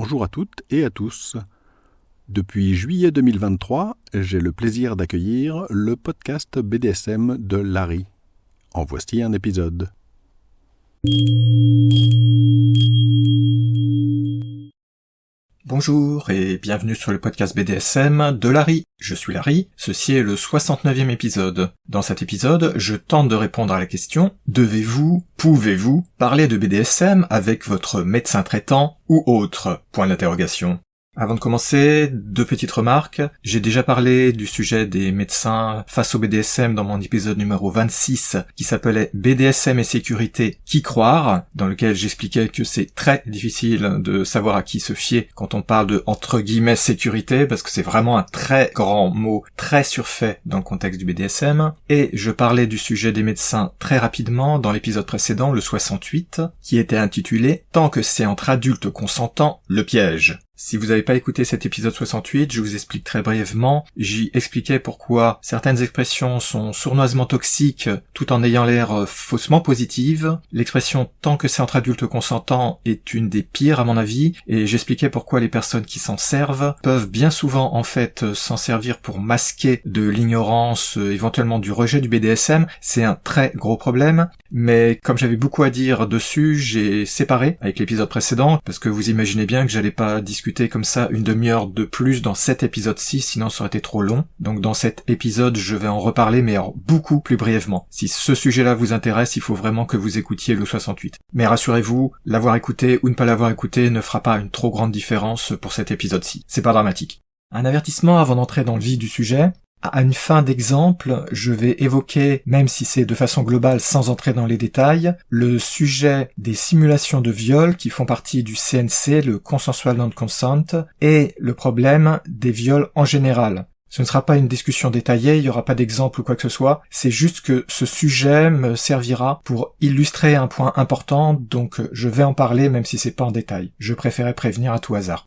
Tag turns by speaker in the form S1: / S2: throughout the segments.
S1: Bonjour à toutes et à tous. Depuis juillet 2023, j'ai le plaisir d'accueillir le podcast BDSM de Larry. En voici un épisode.
S2: Bonjour et bienvenue sur le podcast BDSM de Larry. Je suis Larry, ceci est le 69e épisode. Dans cet épisode, je tente de répondre à la question « Devez-vous, pouvez-vous parler de BDSM avec votre médecin traitant ou autre ?» Avant de commencer, deux petites remarques. J'ai déjà parlé du sujet des médecins face au BDSM dans mon épisode numéro 26 qui s'appelait BDSM et sécurité, qui croire, dans lequel j'expliquais que c'est très difficile de savoir à qui se fier quand on parle de entre guillemets sécurité parce que c'est vraiment un très grand mot, très surfait dans le contexte du BDSM. Et je parlais du sujet des médecins très rapidement dans l'épisode précédent, le 68, qui était intitulé « Tant que c'est entre adultes consentants, le piège ». Si vous n'avez pas écouté cet épisode 68, je vous explique très brièvement. J'y expliquais pourquoi certaines expressions sont sournoisement toxiques tout en ayant l'air faussement positives. L'expression « tant que c'est entre adultes consentants » est une des pires à mon avis, et j'expliquais pourquoi les personnes qui s'en servent peuvent bien souvent en fait s'en servir pour masquer de l'ignorance, éventuellement du rejet du BDSM. C'est un très gros problème, mais comme j'avais beaucoup à dire dessus, j'ai séparé avec l'épisode précédent, parce que vous imaginez bien que j'allais pas discuter comme ça une demi-heure de plus dans cet épisode-ci, sinon ça aurait été trop long. Donc dans cet épisode, je vais en reparler, mais beaucoup plus brièvement. Si ce sujet-là vous intéresse, il faut vraiment que vous écoutiez le 68. Mais rassurez-vous, l'avoir écouté ou ne pas l'avoir écouté ne fera pas une trop grande différence pour cet épisode-ci. C'est pas dramatique. Un avertissement avant d'entrer dans le vif du sujet. À une fin d'exemple, je vais évoquer, même si c'est de façon globale sans entrer dans les détails, le sujet des simulations de viol qui font partie du CNC, le Consensual Non-Consent, et le problème des viols en général. Ce ne sera pas une discussion détaillée, il n'y aura pas d'exemple ou quoi que ce soit, c'est juste que ce sujet me servira pour illustrer un point important, donc je vais en parler même si c'est pas en détail. Je préférais prévenir à tout hasard.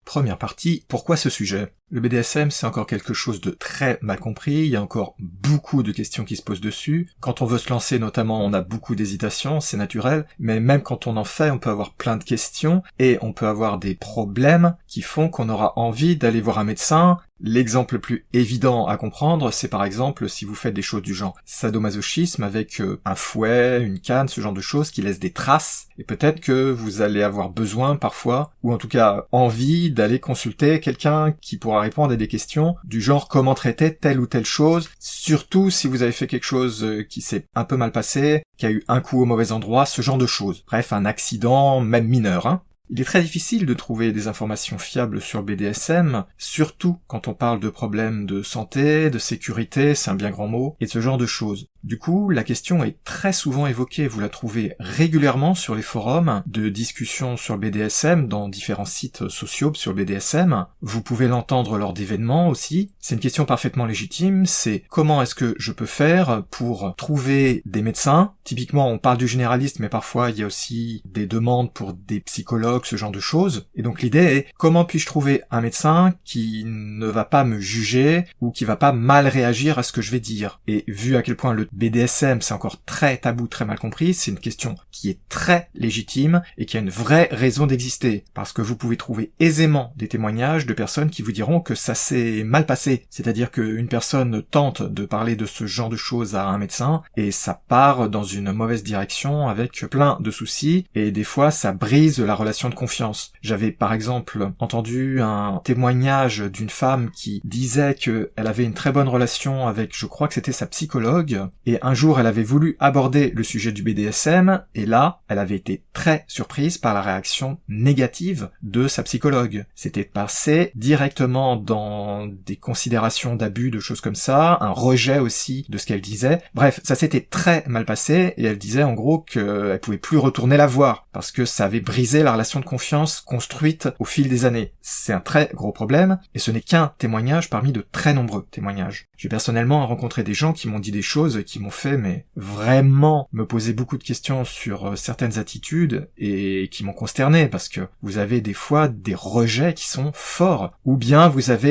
S2: Première partie, pourquoi ce sujet ? Le BDSM, c'est encore quelque chose de très mal compris, il y a encore beaucoup de questions qui se posent dessus. Quand on veut se lancer, notamment, on a beaucoup d'hésitations, c'est naturel, mais même quand on en fait, on peut avoir plein de questions, et on peut avoir des problèmes qui font qu'on aura envie d'aller voir un médecin. L'exemple le plus évident à comprendre, c'est par exemple si vous faites des choses du genre sadomasochisme avec un fouet, une canne, ce genre de choses qui laissent des traces, et peut-être que vous allez avoir besoin parfois, ou en tout cas envie d'aller consulter quelqu'un qui pourra répondre à des questions du genre comment traiter telle ou telle chose, surtout si vous avez fait quelque chose qui s'est un peu mal passé, qui a eu un coup au mauvais endroit, ce genre de choses. Bref, un accident, même mineur, hein. Il est très difficile de trouver des informations fiables sur BDSM, surtout quand on parle de problèmes de santé, de sécurité, c'est un bien grand mot, et ce genre de choses. Du coup, la question est très souvent évoquée, vous la trouvez régulièrement sur les forums de discussions sur BDSM, dans différents sites sociaux sur BDSM. Vous pouvez l'entendre lors d'événements aussi. C'est une question parfaitement légitime, c'est comment est-ce que je peux faire pour trouver des médecins. Typiquement, on parle du généraliste, mais parfois il y a aussi des demandes pour des psychologues, ce genre de choses. Et donc l'idée est, comment puis-je trouver un médecin qui ne va pas me juger ou qui va pas mal réagir à ce que je vais dire. Et vu à quel point le BDSM c'est encore très tabou, très mal compris, c'est une question qui est très légitime et qui a une vraie raison d'exister. Parce que vous pouvez trouver aisément des témoignages de personnes qui vous diront que ça s'est mal passé. C'est-à-dire qu'une personne tente de parler de ce genre de choses à un médecin et ça part dans une mauvaise direction avec plein de soucis et des fois ça brise la relation de confiance. J'avais par exemple entendu un témoignage d'une femme qui disait qu'elle avait une très bonne relation avec, je crois que c'était sa psychologue, et un jour elle avait voulu aborder le sujet du BDSM, et là, elle avait été très surprise par la réaction négative de sa psychologue. C'était passé directement dans des considérations d'abus, de choses comme ça, un rejet aussi de ce qu'elle disait. Bref, ça s'était très mal passé, et elle disait en gros qu'elle pouvait plus retourner la voir, parce que ça avait brisé la relation relation de confiance construite au fil des années. C'est un très gros problème, et ce n'est qu'un témoignage parmi de très nombreux témoignages. J'ai personnellement rencontré des gens qui m'ont dit des choses qui m'ont fait vraiment me poser beaucoup de questions sur certaines attitudes et qui m'ont consterné, parce que vous avez des fois des rejets qui sont forts, ou bien vous avez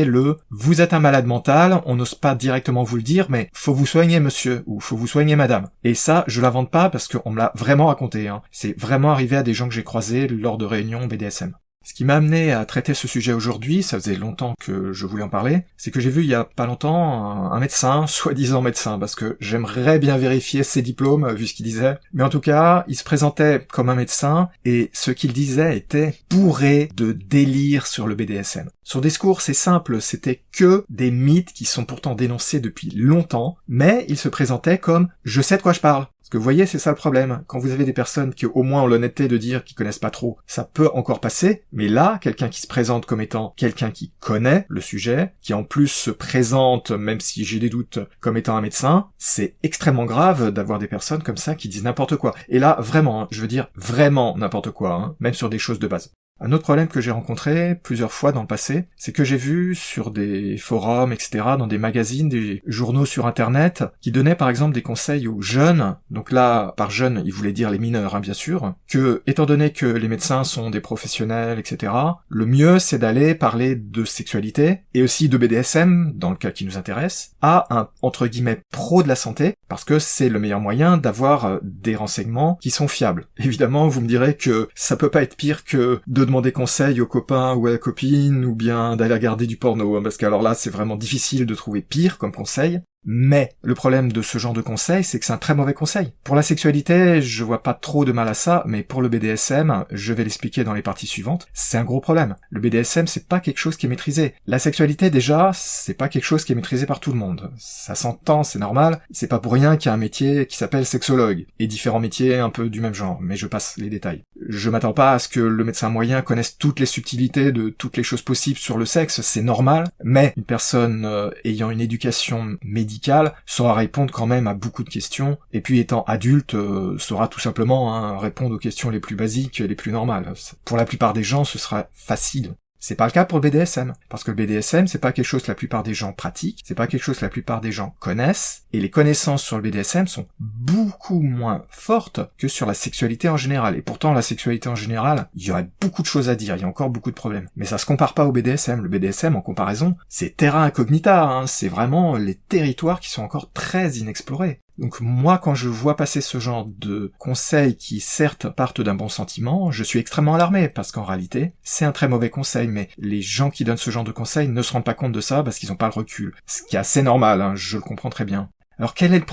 S2: vous êtes un malade mental, on n'ose pas directement vous le dire, mais faut vous soigner monsieur, ou faut vous soigner madame. Et ça, je l'invente pas parce qu'on me l'a vraiment raconté, hein. C'est vraiment arrivé à des gens que j'ai croisés lors de réunions BDSM. Ce qui m'a amené à traiter ce sujet aujourd'hui, ça faisait longtemps que je voulais en parler, c'est que j'ai vu il y a pas longtemps un médecin, soi-disant médecin, parce que j'aimerais bien vérifier ses diplômes, vu ce qu'il disait, mais en tout cas, il se présentait comme un médecin, et ce qu'il disait était bourré de délire sur le BDSM. Son discours, c'est simple, c'était que des mythes qui sont pourtant dénoncés depuis longtemps, mais il se présentait comme « je sais de quoi je parle ». Parce que vous voyez, c'est ça le problème. Quand vous avez des personnes qui au moins ont l'honnêteté de dire qu'ils connaissent pas trop, ça peut encore passer, mais là, quelqu'un qui se présente comme étant quelqu'un qui connaît le sujet, qui en plus se présente, même si j'ai des doutes, comme étant un médecin, c'est extrêmement grave d'avoir des personnes comme ça qui disent n'importe quoi. Et là, vraiment, je veux dire vraiment n'importe quoi, même sur des choses de base. Un autre problème que j'ai rencontré plusieurs fois dans le passé, c'est que j'ai vu sur des forums, etc., dans des magazines, des journaux sur Internet, qui donnaient par exemple des conseils aux jeunes, donc là, par jeunes, ils voulaient dire les mineurs, bien sûr, que, étant donné que les médecins sont des professionnels, etc., le mieux c'est d'aller parler de sexualité, et aussi de BDSM, dans le cas qui nous intéresse, à un, entre guillemets, pro de la santé, parce que c'est le meilleur moyen d'avoir des renseignements qui sont fiables. Évidemment, vous me direz que ça peut pas être pire que de demander conseil aux copains ou à la copine, ou bien d'aller regarder du porno, parce qu'alors là, c'est vraiment difficile de trouver pire comme conseil. Mais le problème de ce genre de conseil, c'est que c'est un très mauvais conseil. Pour la sexualité, je vois pas trop de mal à ça, mais pour le BDSM, je vais l'expliquer dans les parties suivantes, c'est un gros problème. Le BDSM, c'est pas quelque chose qui est maîtrisé. La sexualité, déjà, c'est pas quelque chose qui est maîtrisé par tout le monde. Ça s'entend, c'est normal, c'est pas pour rien qu'il y a un métier qui s'appelle sexologue, et différents métiers un peu du même genre, mais je passe les détails. Je m'attends pas à ce que le médecin moyen connaisse toutes les subtilités de toutes les choses possibles sur le sexe, c'est normal, mais une personne ayant une éducation médicale saura répondre quand même à beaucoup de questions, et puis étant adulte, saura tout simplement répondre aux questions les plus basiques et les plus normales. Pour la plupart des gens, ce sera facile. C'est pas le cas pour le BDSM, parce que le BDSM, c'est pas quelque chose que la plupart des gens pratiquent, c'est pas quelque chose que la plupart des gens connaissent, et les connaissances sur le BDSM sont beaucoup moins fortes que sur la sexualité en général. Et pourtant, la sexualité en général, il y aurait beaucoup de choses à dire, il y a encore beaucoup de problèmes. Mais ça se compare pas au BDSM. Le BDSM, en comparaison, c'est terra incognita, c'est vraiment les territoires qui sont encore très inexplorés. Donc moi, quand je vois passer ce genre de conseils qui certes partent d'un bon sentiment, je suis extrêmement alarmé, parce qu'en réalité, c'est un très mauvais conseil, mais les gens qui donnent ce genre de conseils ne se rendent pas compte de ça parce qu'ils n'ont pas le recul. Ce qui est assez normal, je le comprends très bien. Alors quel est le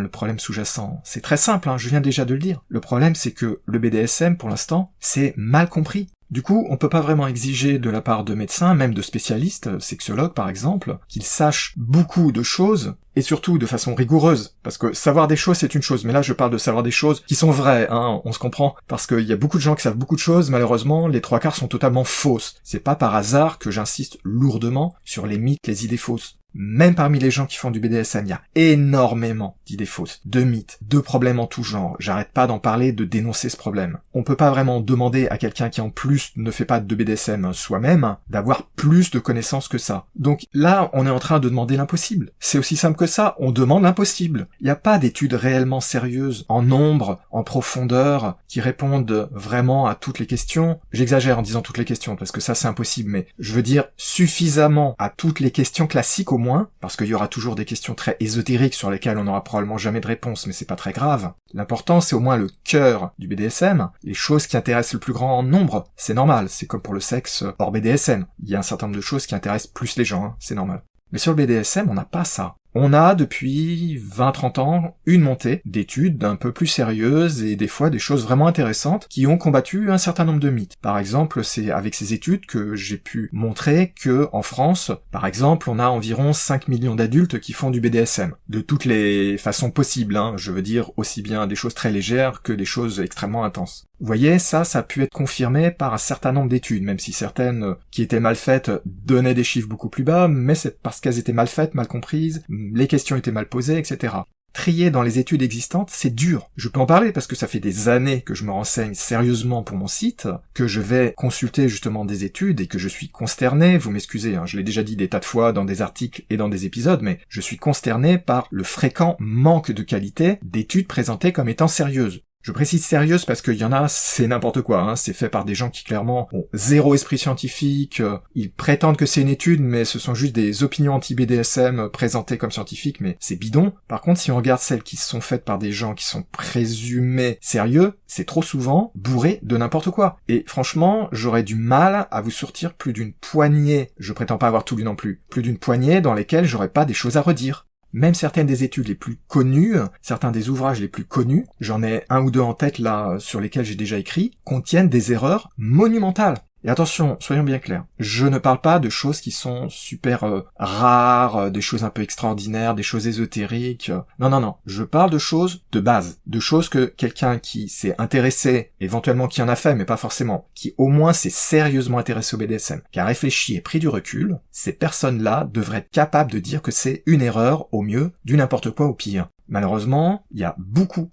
S2: problème sous-jacent? C'est très simple, je viens déjà de le dire. Le problème, c'est que le BDSM, pour l'instant, c'est mal compris. Du coup, on peut pas vraiment exiger de la part de médecins, même de spécialistes, sexologues par exemple, qu'ils sachent beaucoup de choses, et surtout de façon rigoureuse. Parce que savoir des choses, c'est une chose, mais là je parle de savoir des choses qui sont vraies, on se comprend. Parce qu'il y a beaucoup de gens qui savent beaucoup de choses, malheureusement, les 3/4 sont totalement fausses. C'est pas par hasard que j'insiste lourdement sur les mythes, les idées fausses. Même parmi les gens qui font du BDSM, il y a énormément d'idées fausses, de mythes, de problèmes en tout genre. J'arrête pas d'en parler, de dénoncer ce problème. On peut pas vraiment demander à quelqu'un qui en plus ne fait pas de BDSM soi-même d'avoir plus de connaissances que ça. Donc là, on est en train de demander l'impossible. C'est aussi simple que ça, on demande l'impossible. Il n'y a pas d'études réellement sérieuses, en nombre, en profondeur, qui répondent vraiment à toutes les questions. J'exagère en disant toutes les questions, parce que ça c'est impossible, mais je veux dire suffisamment à toutes les questions classiques au moins, parce qu'il y aura toujours des questions très ésotériques sur lesquelles on n'aura probablement jamais de réponse, mais c'est pas très grave. L'important, c'est au moins le cœur du BDSM, les choses qui intéressent le plus grand nombre. C'est normal, c'est comme pour le sexe hors BDSM. Il y a un certain nombre de choses qui intéressent plus les gens, c'est normal. Mais sur le BDSM, on n'a pas ça. On a depuis 20-30 ans une montée d'études un peu plus sérieuses et des fois des choses vraiment intéressantes qui ont combattu un certain nombre de mythes. Par exemple, c'est avec ces études que j'ai pu montrer que en France, par exemple, on a environ 5 millions d'adultes qui font du BDSM. De toutes les façons possibles, je veux dire aussi bien des choses très légères que des choses extrêmement intenses. Vous voyez, ça a pu être confirmé par un certain nombre d'études, même si certaines qui étaient mal faites donnaient des chiffres beaucoup plus bas, mais c'est parce qu'elles étaient mal faites, mal comprises, les questions étaient mal posées, etc. trier dans les études existantes, c'est dur. Je peux en parler parce que ça fait des années que je me renseigne sérieusement pour mon site, que je vais consulter justement des études et que je suis consterné, vous m'excusez, je l'ai déjà dit des tas de fois dans des articles et dans des épisodes, mais je suis consterné par le fréquent manque de qualité d'études présentées comme étant sérieuses. Je précise sérieuse parce qu'il y en a, c'est n'importe quoi, c'est fait par des gens qui clairement ont zéro esprit scientifique, ils prétendent que c'est une étude, mais ce sont juste des opinions anti-BDSM présentées comme scientifiques, mais c'est bidon. Par contre, si on regarde celles qui sont faites par des gens qui sont présumés sérieux, c'est trop souvent bourré de n'importe quoi. Et franchement, j'aurais du mal à vous sortir plus d'une poignée, je prétends pas avoir tout lu non plus, plus d'une poignée dans lesquelles j'aurais pas des choses à redire. Même certaines des études les plus connues, certains des ouvrages les plus connus, j'en ai un ou deux en tête là sur lesquels j'ai déjà écrit, contiennent des erreurs monumentales. Et attention, soyons bien clairs, je ne parle pas de choses qui sont super rares, des choses un peu extraordinaires, des choses ésotériques. Non, je parle de choses de base, de choses que quelqu'un qui s'est intéressé, éventuellement qui en a fait, mais pas forcément, qui au moins s'est sérieusement intéressé au BDSM, qui a réfléchi et pris du recul, ces personnes-là devraient être capables de dire que c'est une erreur au mieux, du n'importe quoi au pire. Malheureusement, il y a beaucoup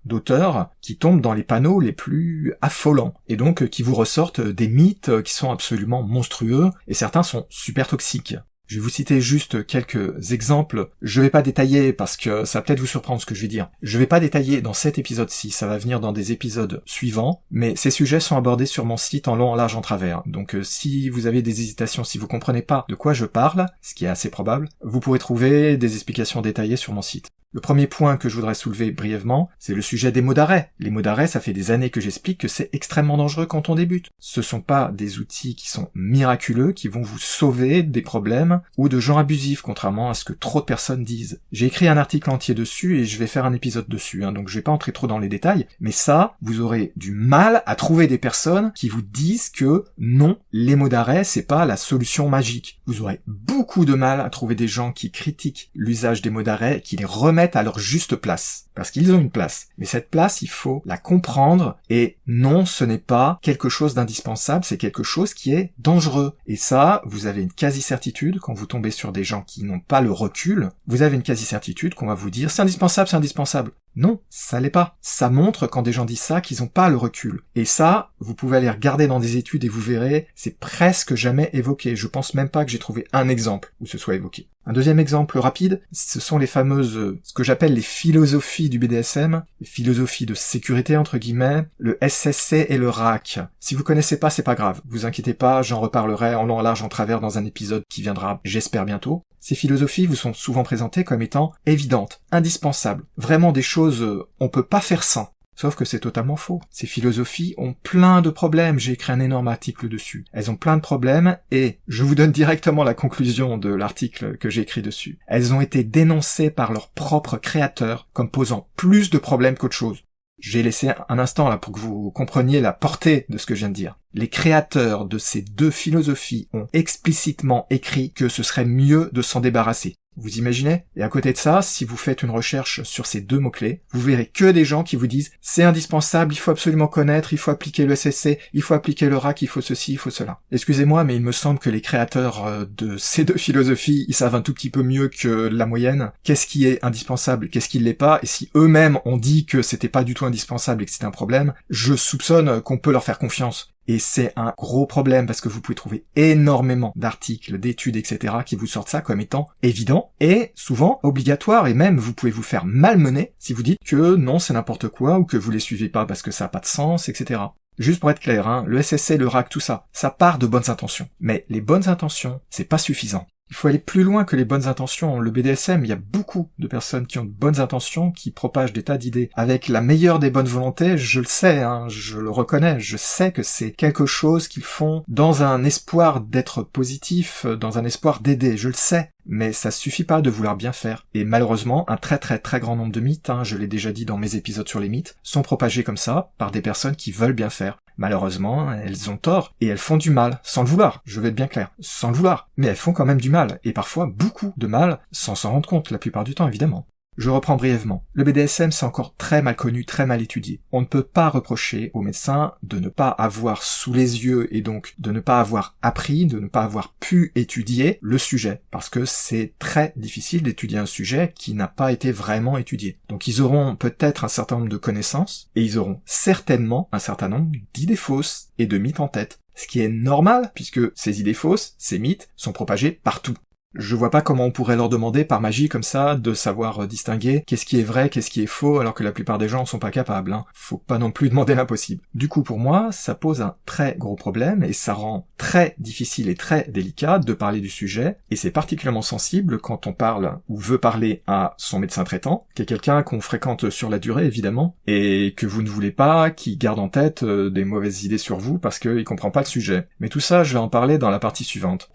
S2: d'auteurs qui tombent dans les panneaux les plus affolants, et donc qui vous ressortent des mythes qui sont absolument monstrueux, et certains sont super toxiques. Je vais vous citer juste quelques exemples. Je vais pas détailler parce que ça va peut-être vous surprendre ce que je vais dire. Je vais pas détailler dans cet épisode-ci, ça va venir dans des épisodes suivants, mais ces sujets sont abordés sur mon site en long, en large, en travers. Donc si vous avez des hésitations, si vous comprenez pas de quoi je parle, ce qui est assez probable, vous pourrez trouver des explications détaillées sur mon site. Le premier point que je voudrais soulever brièvement, c'est le sujet des mots d'arrêt. Les mots d'arrêt, ça fait des années que j'explique que c'est extrêmement dangereux quand on débute. Ce sont pas des outils qui sont miraculeux, qui vont vous sauver des problèmes ou de gens abusifs, contrairement à ce que trop de personnes disent. J'ai écrit un article entier dessus et je vais faire un épisode dessus, donc je vais pas entrer trop dans les détails, mais ça, vous aurez du mal à trouver des personnes qui vous disent que non, les mots d'arrêt, c'est pas la solution magique. Vous aurez beaucoup de mal à trouver des gens qui critiquent l'usage des mots d'arrêt, qui les remettent à leur juste place. Parce qu'ils ont une place. Mais cette place, il faut la comprendre, et non, ce n'est pas quelque chose d'indispensable, c'est quelque chose qui est dangereux. Et ça, vous avez une quasi-certitude, quand vous tombez sur des gens qui n'ont pas le recul, vous avez une quasi-certitude qu'on va vous dire, c'est indispensable, c'est indispensable. Non, ça l'est pas. Ça montre, quand des gens disent ça, qu'ils n'ont pas le recul. Et ça, vous pouvez aller regarder dans des études et vous verrez, c'est presque jamais évoqué. Je pense même pas que j'ai trouvé un exemple où ce soit évoqué. Un deuxième exemple rapide, ce sont les fameuses, ce que j'appelle les philosophies du BDSM, les philosophies de sécurité entre guillemets, le SSC et le RAC. Si vous connaissez pas, c'est pas grave. Vous inquiétez pas, j'en reparlerai en long, en large, en travers dans un épisode qui viendra, j'espère bientôt. Ces philosophies vous sont souvent présentées comme étant évidentes, indispensables, vraiment des choses on peut pas faire sans. Sauf que c'est totalement faux. Ces philosophies ont plein de problèmes, j'ai écrit un énorme article dessus. Elles ont plein de problèmes et je vous donne directement la conclusion de l'article que j'ai écrit dessus. Elles ont été dénoncées par leurs propres créateurs comme posant plus de problèmes qu'autre chose. J'ai laissé un instant là pour que vous compreniez la portée de ce que je viens de dire. Les créateurs de ces deux philosophies ont explicitement écrit que ce serait mieux de s'en débarrasser. Vous imaginez? Et à côté de ça, si vous faites une recherche sur ces deux mots-clés, vous verrez que des gens qui vous disent « c'est indispensable, il faut absolument connaître, il faut appliquer le SSC, il faut appliquer le RAC, il faut ceci, il faut cela ». Excusez-moi, mais il me semble que les créateurs de ces deux philosophies, ils savent un tout petit peu mieux que la moyenne qu'est-ce qui est indispensable, qu'est-ce qui ne l'est pas, et si eux-mêmes ont dit que c'était pas du tout indispensable et que c'était un problème, je soupçonne qu'on peut leur faire confiance. Et c'est un gros problème parce que vous pouvez trouver énormément d'articles, d'études, etc. qui vous sortent ça comme étant évident et souvent obligatoire, et même vous pouvez vous faire malmener si vous dites que non c'est n'importe quoi ou que vous les suivez pas parce que ça n'a pas de sens, etc. Juste pour être clair, le SSC, le RAC, tout ça, ça part de bonnes intentions. Mais les bonnes intentions, c'est pas suffisant. Il faut aller plus loin que les bonnes intentions. Le BDSM, il y a beaucoup de personnes qui ont de bonnes intentions, qui propagent des tas d'idées avec la meilleure des bonnes volontés, je le sais, je le reconnais, je sais que c'est quelque chose qu'ils font dans un espoir d'être positif, dans un espoir d'aider, je le sais. Mais ça suffit pas de vouloir bien faire. Et malheureusement, un très très très grand nombre de mythes, je l'ai déjà dit dans mes épisodes sur les mythes, sont propagés comme ça par des personnes qui veulent bien faire. Malheureusement, elles ont tort, et elles font du mal, sans le vouloir, je vais être bien clair, sans le vouloir. Mais elles font quand même du mal, et parfois beaucoup de mal, sans s'en rendre compte, la plupart du temps évidemment. Je reprends brièvement. Le BDSM, c'est encore très mal connu, très mal étudié. On ne peut pas reprocher aux médecins de ne pas avoir sous les yeux et donc de ne pas avoir appris, de ne pas avoir pu étudier le sujet, parce que c'est très difficile d'étudier un sujet qui n'a pas été vraiment étudié. Donc ils auront peut-être un certain nombre de connaissances, et ils auront certainement un certain nombre d'idées fausses et de mythes en tête. Ce qui est normal, puisque ces idées fausses, ces mythes, sont propagés partout. Je vois pas comment on pourrait leur demander par magie comme ça de savoir distinguer qu'est-ce qui est vrai, qu'est-ce qui est faux, alors que la plupart des gens en sont pas capables, hein. Faut pas non plus demander l'impossible. Du coup, pour moi, ça pose un très gros problème et ça rend très difficile et très délicat de parler du sujet, et c'est particulièrement sensible quand on parle ou veut parler à son médecin traitant, qui est quelqu'un qu'on fréquente sur la durée évidemment, et que vous ne voulez pas qu'il garde en tête des mauvaises idées sur vous parce qu'il comprend pas le sujet. Mais tout ça, je vais en parler dans la partie suivante.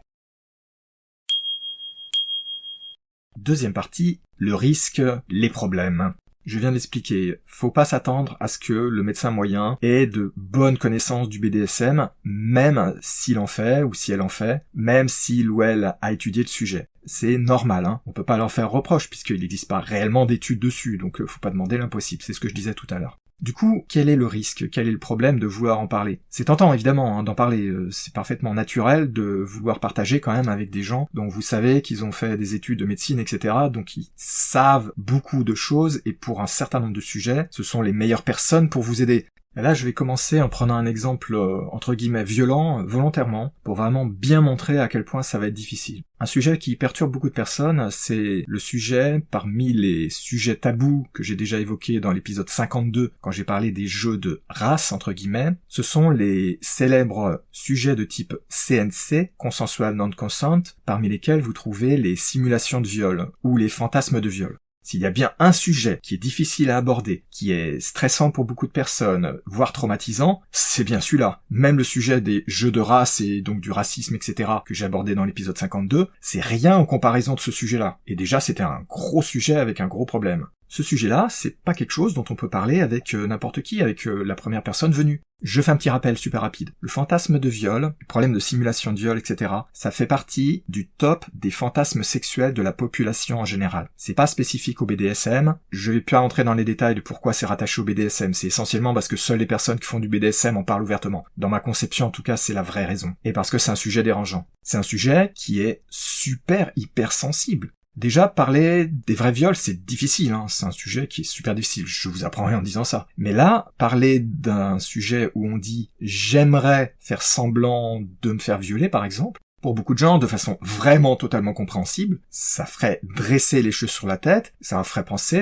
S2: Deuxième partie, le risque, les problèmes. Je viens d'expliquer, faut pas s'attendre à ce que le médecin moyen ait de bonnes connaissances du BDSM, même s'il en fait ou si elle en fait, même s'il ou elle a étudié le sujet. C'est normal, hein. On peut pas leur faire reproche puisqu'il n'existe pas réellement d'études dessus, donc faut pas demander l'impossible, c'est ce que je disais tout à l'heure. Du coup, quel est le risque? Quel est le problème de vouloir en parler? C'est tentant, évidemment, hein, d'en parler. C'est parfaitement naturel de vouloir partager quand même avec des gens dont vous savez qu'ils ont fait des études de médecine, etc. Donc ils savent beaucoup de choses et pour un certain nombre de sujets, ce sont les meilleures personnes pour vous aider. Et là, je vais commencer en prenant un exemple, entre guillemets, violent, volontairement, pour vraiment bien montrer à quel point ça va être difficile. Un sujet qui perturbe beaucoup de personnes, c'est le sujet, parmi les sujets tabous que j'ai déjà évoqués dans l'épisode 52, quand j'ai parlé des jeux de race, entre guillemets, ce sont les célèbres sujets de type CNC, Consensual Non-Consent, parmi lesquels vous trouvez les simulations de viol, ou les fantasmes de viol. S'il y a bien un sujet qui est difficile à aborder, qui est stressant pour beaucoup de personnes, voire traumatisant, c'est bien celui-là. Même le sujet des jeux de race et donc du racisme, etc., que j'ai abordé dans l'épisode 52, c'est rien en comparaison de ce sujet-là. Et déjà, c'était un gros sujet avec un gros problème. Ce sujet-là, c'est pas quelque chose dont on peut parler avec n'importe qui, avec la première personne venue. Je fais un petit rappel super rapide. Le fantasme de viol, le problème de simulation de viol, etc., ça fait partie du top des fantasmes sexuels de la population en général. C'est pas spécifique au BDSM. Je vais pas entrer dans les détails de pourquoi c'est rattaché au BDSM. C'est essentiellement parce que seules les personnes qui font du BDSM en parlent ouvertement. Dans ma conception, en tout cas, c'est la vraie raison. Et parce que c'est un sujet dérangeant. C'est un sujet qui est super hyper sensible. Déjà, parler des vrais viols, c'est difficile, hein. C'est un sujet qui est super difficile, je vous apprends rien en disant ça. Mais là, parler d'un sujet où on dit « j'aimerais faire semblant de me faire violer », par exemple, pour beaucoup de gens, de façon vraiment totalement compréhensible, ça ferait dresser les cheveux sur la tête, ça leur ferait penser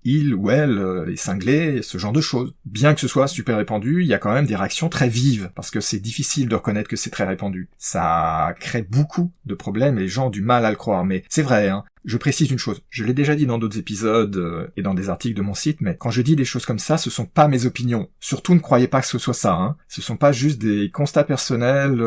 S2: il ou elle est cinglé, ce genre de choses. Bien que ce soit super répandu, il y a quand même des réactions très vives, parce que c'est difficile de reconnaître que c'est très répandu. Ça crée beaucoup de problèmes et les gens ont du mal à le croire, mais c'est vrai, hein. Je précise une chose, je l'ai déjà dit dans d'autres épisodes et dans des articles de mon site, mais quand je dis des choses comme ça, ce sont pas mes opinions. Surtout ne croyez pas que ce soit ça, hein. Ce sont pas juste des constats personnels,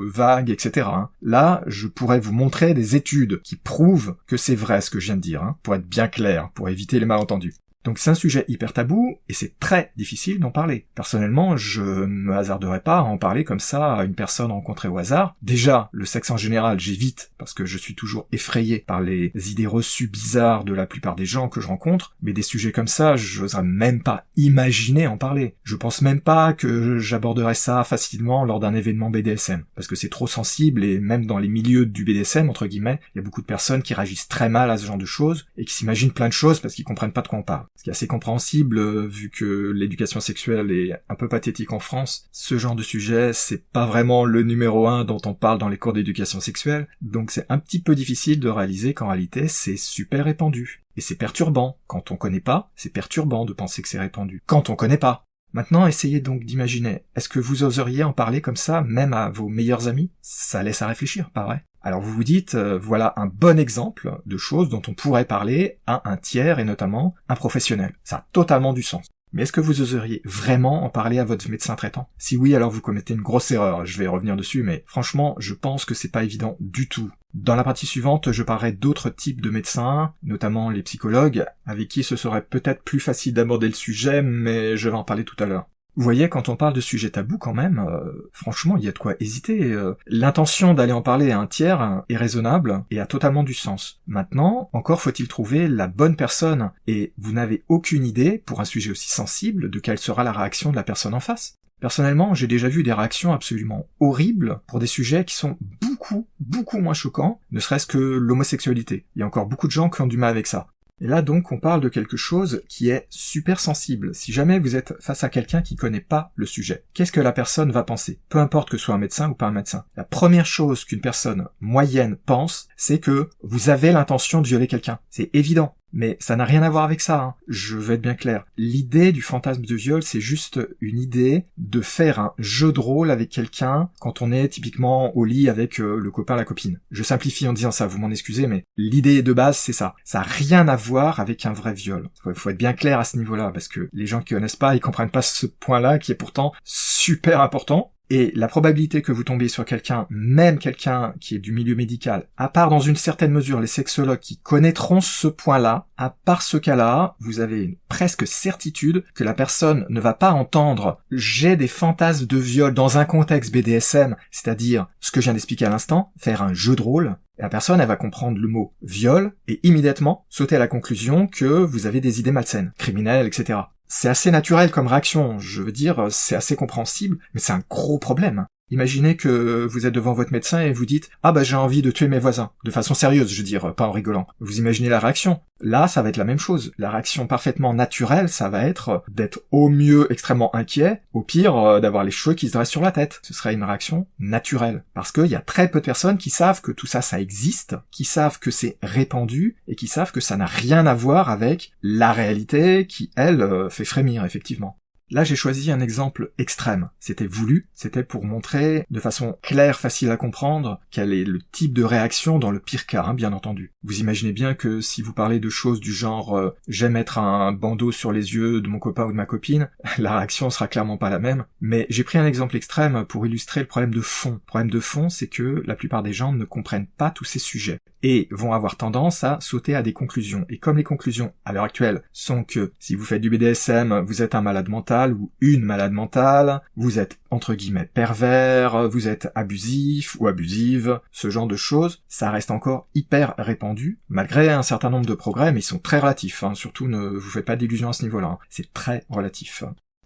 S2: vagues, etc. Hein. Là, je pourrais vous montrer des études qui prouvent que c'est vrai ce que je viens de dire, hein, pour être bien clair, pour éviter les malentendus. Donc c'est un sujet hyper tabou, et c'est très difficile d'en parler. Personnellement, je me hasarderais pas à en parler comme ça à une personne rencontrée au hasard. Déjà, le sexe en général, j'évite, parce que je suis toujours effrayé par les idées reçues bizarres de la plupart des gens que je rencontre, mais des sujets comme ça, j'oserais même pas imaginer en parler. Je pense même pas que j'aborderais ça facilement lors d'un événement BDSM, parce que c'est trop sensible, et même dans les milieux du BDSM, entre guillemets, il y a beaucoup de personnes qui réagissent très mal à ce genre de choses, et qui s'imaginent plein de choses parce qu'ils comprennent pas de quoi on parle. Ce qui est assez compréhensible, vu que l'éducation sexuelle est un peu pathétique en France. Ce genre de sujet, c'est pas vraiment le numéro 1 dont on parle dans les cours d'éducation sexuelle, donc c'est un petit peu difficile de réaliser qu'en réalité, c'est super répandu. Et c'est perturbant. Quand on connaît pas, c'est perturbant de penser que c'est répandu. Quand on connaît pas. Maintenant, essayez donc d'imaginer, est-ce que vous oseriez en parler comme ça, même à vos meilleurs amis? Ça laisse à réfléchir, pas vrai? Alors vous vous dites, voilà un bon exemple de choses dont on pourrait parler à un tiers et notamment un professionnel. Ça a totalement du sens. Mais est-ce que vous oseriez vraiment en parler à votre médecin traitant? Si oui, alors vous commettez une grosse erreur, je vais revenir dessus, mais franchement, je pense que c'est pas évident du tout. Dans la partie suivante, je parlerai d'autres types de médecins, notamment les psychologues, avec qui ce serait peut-être plus facile d'aborder le sujet, mais je vais en parler tout à l'heure. Vous voyez, quand on parle de sujets tabous quand même, franchement, il y a de quoi hésiter. L'intention d'aller en parler à un tiers est raisonnable et a totalement du sens. Maintenant, encore faut-il trouver la bonne personne, et vous n'avez aucune idée, pour un sujet aussi sensible, de quelle sera la réaction de la personne en face. Personnellement, j'ai déjà vu des réactions absolument horribles pour des sujets qui sont beaucoup moins choquants, ne serait-ce que l'homosexualité. Il y a encore beaucoup de gens qui ont du mal avec ça. Et là donc on parle de quelque chose qui est super sensible. Si jamais vous êtes face à quelqu'un qui connaît pas le sujet, qu'est-ce que la personne va penser? Peu importe que ce soit un médecin ou pas un médecin. La première chose qu'une personne moyenne pense, c'est que vous avez l'intention de violer quelqu'un. C'est évident. Mais ça n'a rien à voir avec ça, hein. Je vais être bien clair. L'idée du fantasme de viol, c'est juste une idée de faire un jeu de rôle avec quelqu'un quand on est typiquement au lit avec le copain, la copine. Je simplifie en disant ça, vous m'en excusez, mais l'idée de base, c'est ça. Ça n'a rien à voir avec un vrai viol. Faut être bien clair à ce niveau-là, parce que les gens qui connaissent pas, ils comprennent pas ce point-là, qui est pourtant super important. Et la probabilité que vous tombiez sur quelqu'un, même quelqu'un qui est du milieu médical, à part dans une certaine mesure les sexologues qui connaîtront ce point-là, à part ce cas-là, vous avez une presque certitude que la personne ne va pas entendre « j'ai des fantasmes de viol dans un contexte BDSM », c'est-à-dire ce que je viens d'expliquer à l'instant, faire un jeu de rôle. Et la personne, elle va comprendre le mot « viol » et immédiatement sauter à la conclusion que vous avez des idées malsaines, criminelles, etc. C'est assez naturel comme réaction, je veux dire, c'est assez compréhensible, mais c'est un gros problème. Imaginez que vous êtes devant votre médecin et vous dites « Ah bah j'ai envie de tuer mes voisins », de façon sérieuse, je veux dire, pas en rigolant. Vous imaginez la réaction. Là, ça va être la même chose. La réaction parfaitement naturelle, ça va être d'être au mieux extrêmement inquiet, au pire d'avoir les cheveux qui se dressent sur la tête. Ce serait une réaction naturelle. Parce qu'il y a très peu de personnes qui savent que tout ça, ça existe, qui savent que c'est répandu, et qui savent que ça n'a rien à voir avec la réalité qui, elle, fait frémir, effectivement. Là, j'ai choisi un exemple extrême. C'était voulu, c'était pour montrer de façon claire, facile à comprendre, quel est le type de réaction dans le pire cas, hein, bien entendu. Vous imaginez bien que si vous parlez de choses du genre j'aime mettre un bandeau sur les yeux de mon copain ou de ma copine, la réaction sera clairement pas la même. Mais j'ai pris un exemple extrême pour illustrer le problème de fond. Le problème de fond, c'est que la plupart des gens ne comprennent pas tous ces sujets et vont avoir tendance à sauter à des conclusions. Et comme les conclusions, à l'heure actuelle, sont que si vous faites du BDSM, vous êtes un malade mental ou une malade mentale, vous êtes entre guillemets pervers, vous êtes abusif ou abusive, ce genre de choses, ça reste encore hyper répandu, malgré un certain nombre de progrès, mais ils sont très relatifs, hein. Surtout ne vous faites pas d'illusions à ce niveau-là, hein. C'est très relatif.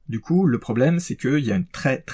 S2: Du coup, le problème, c'est qu'il y a une très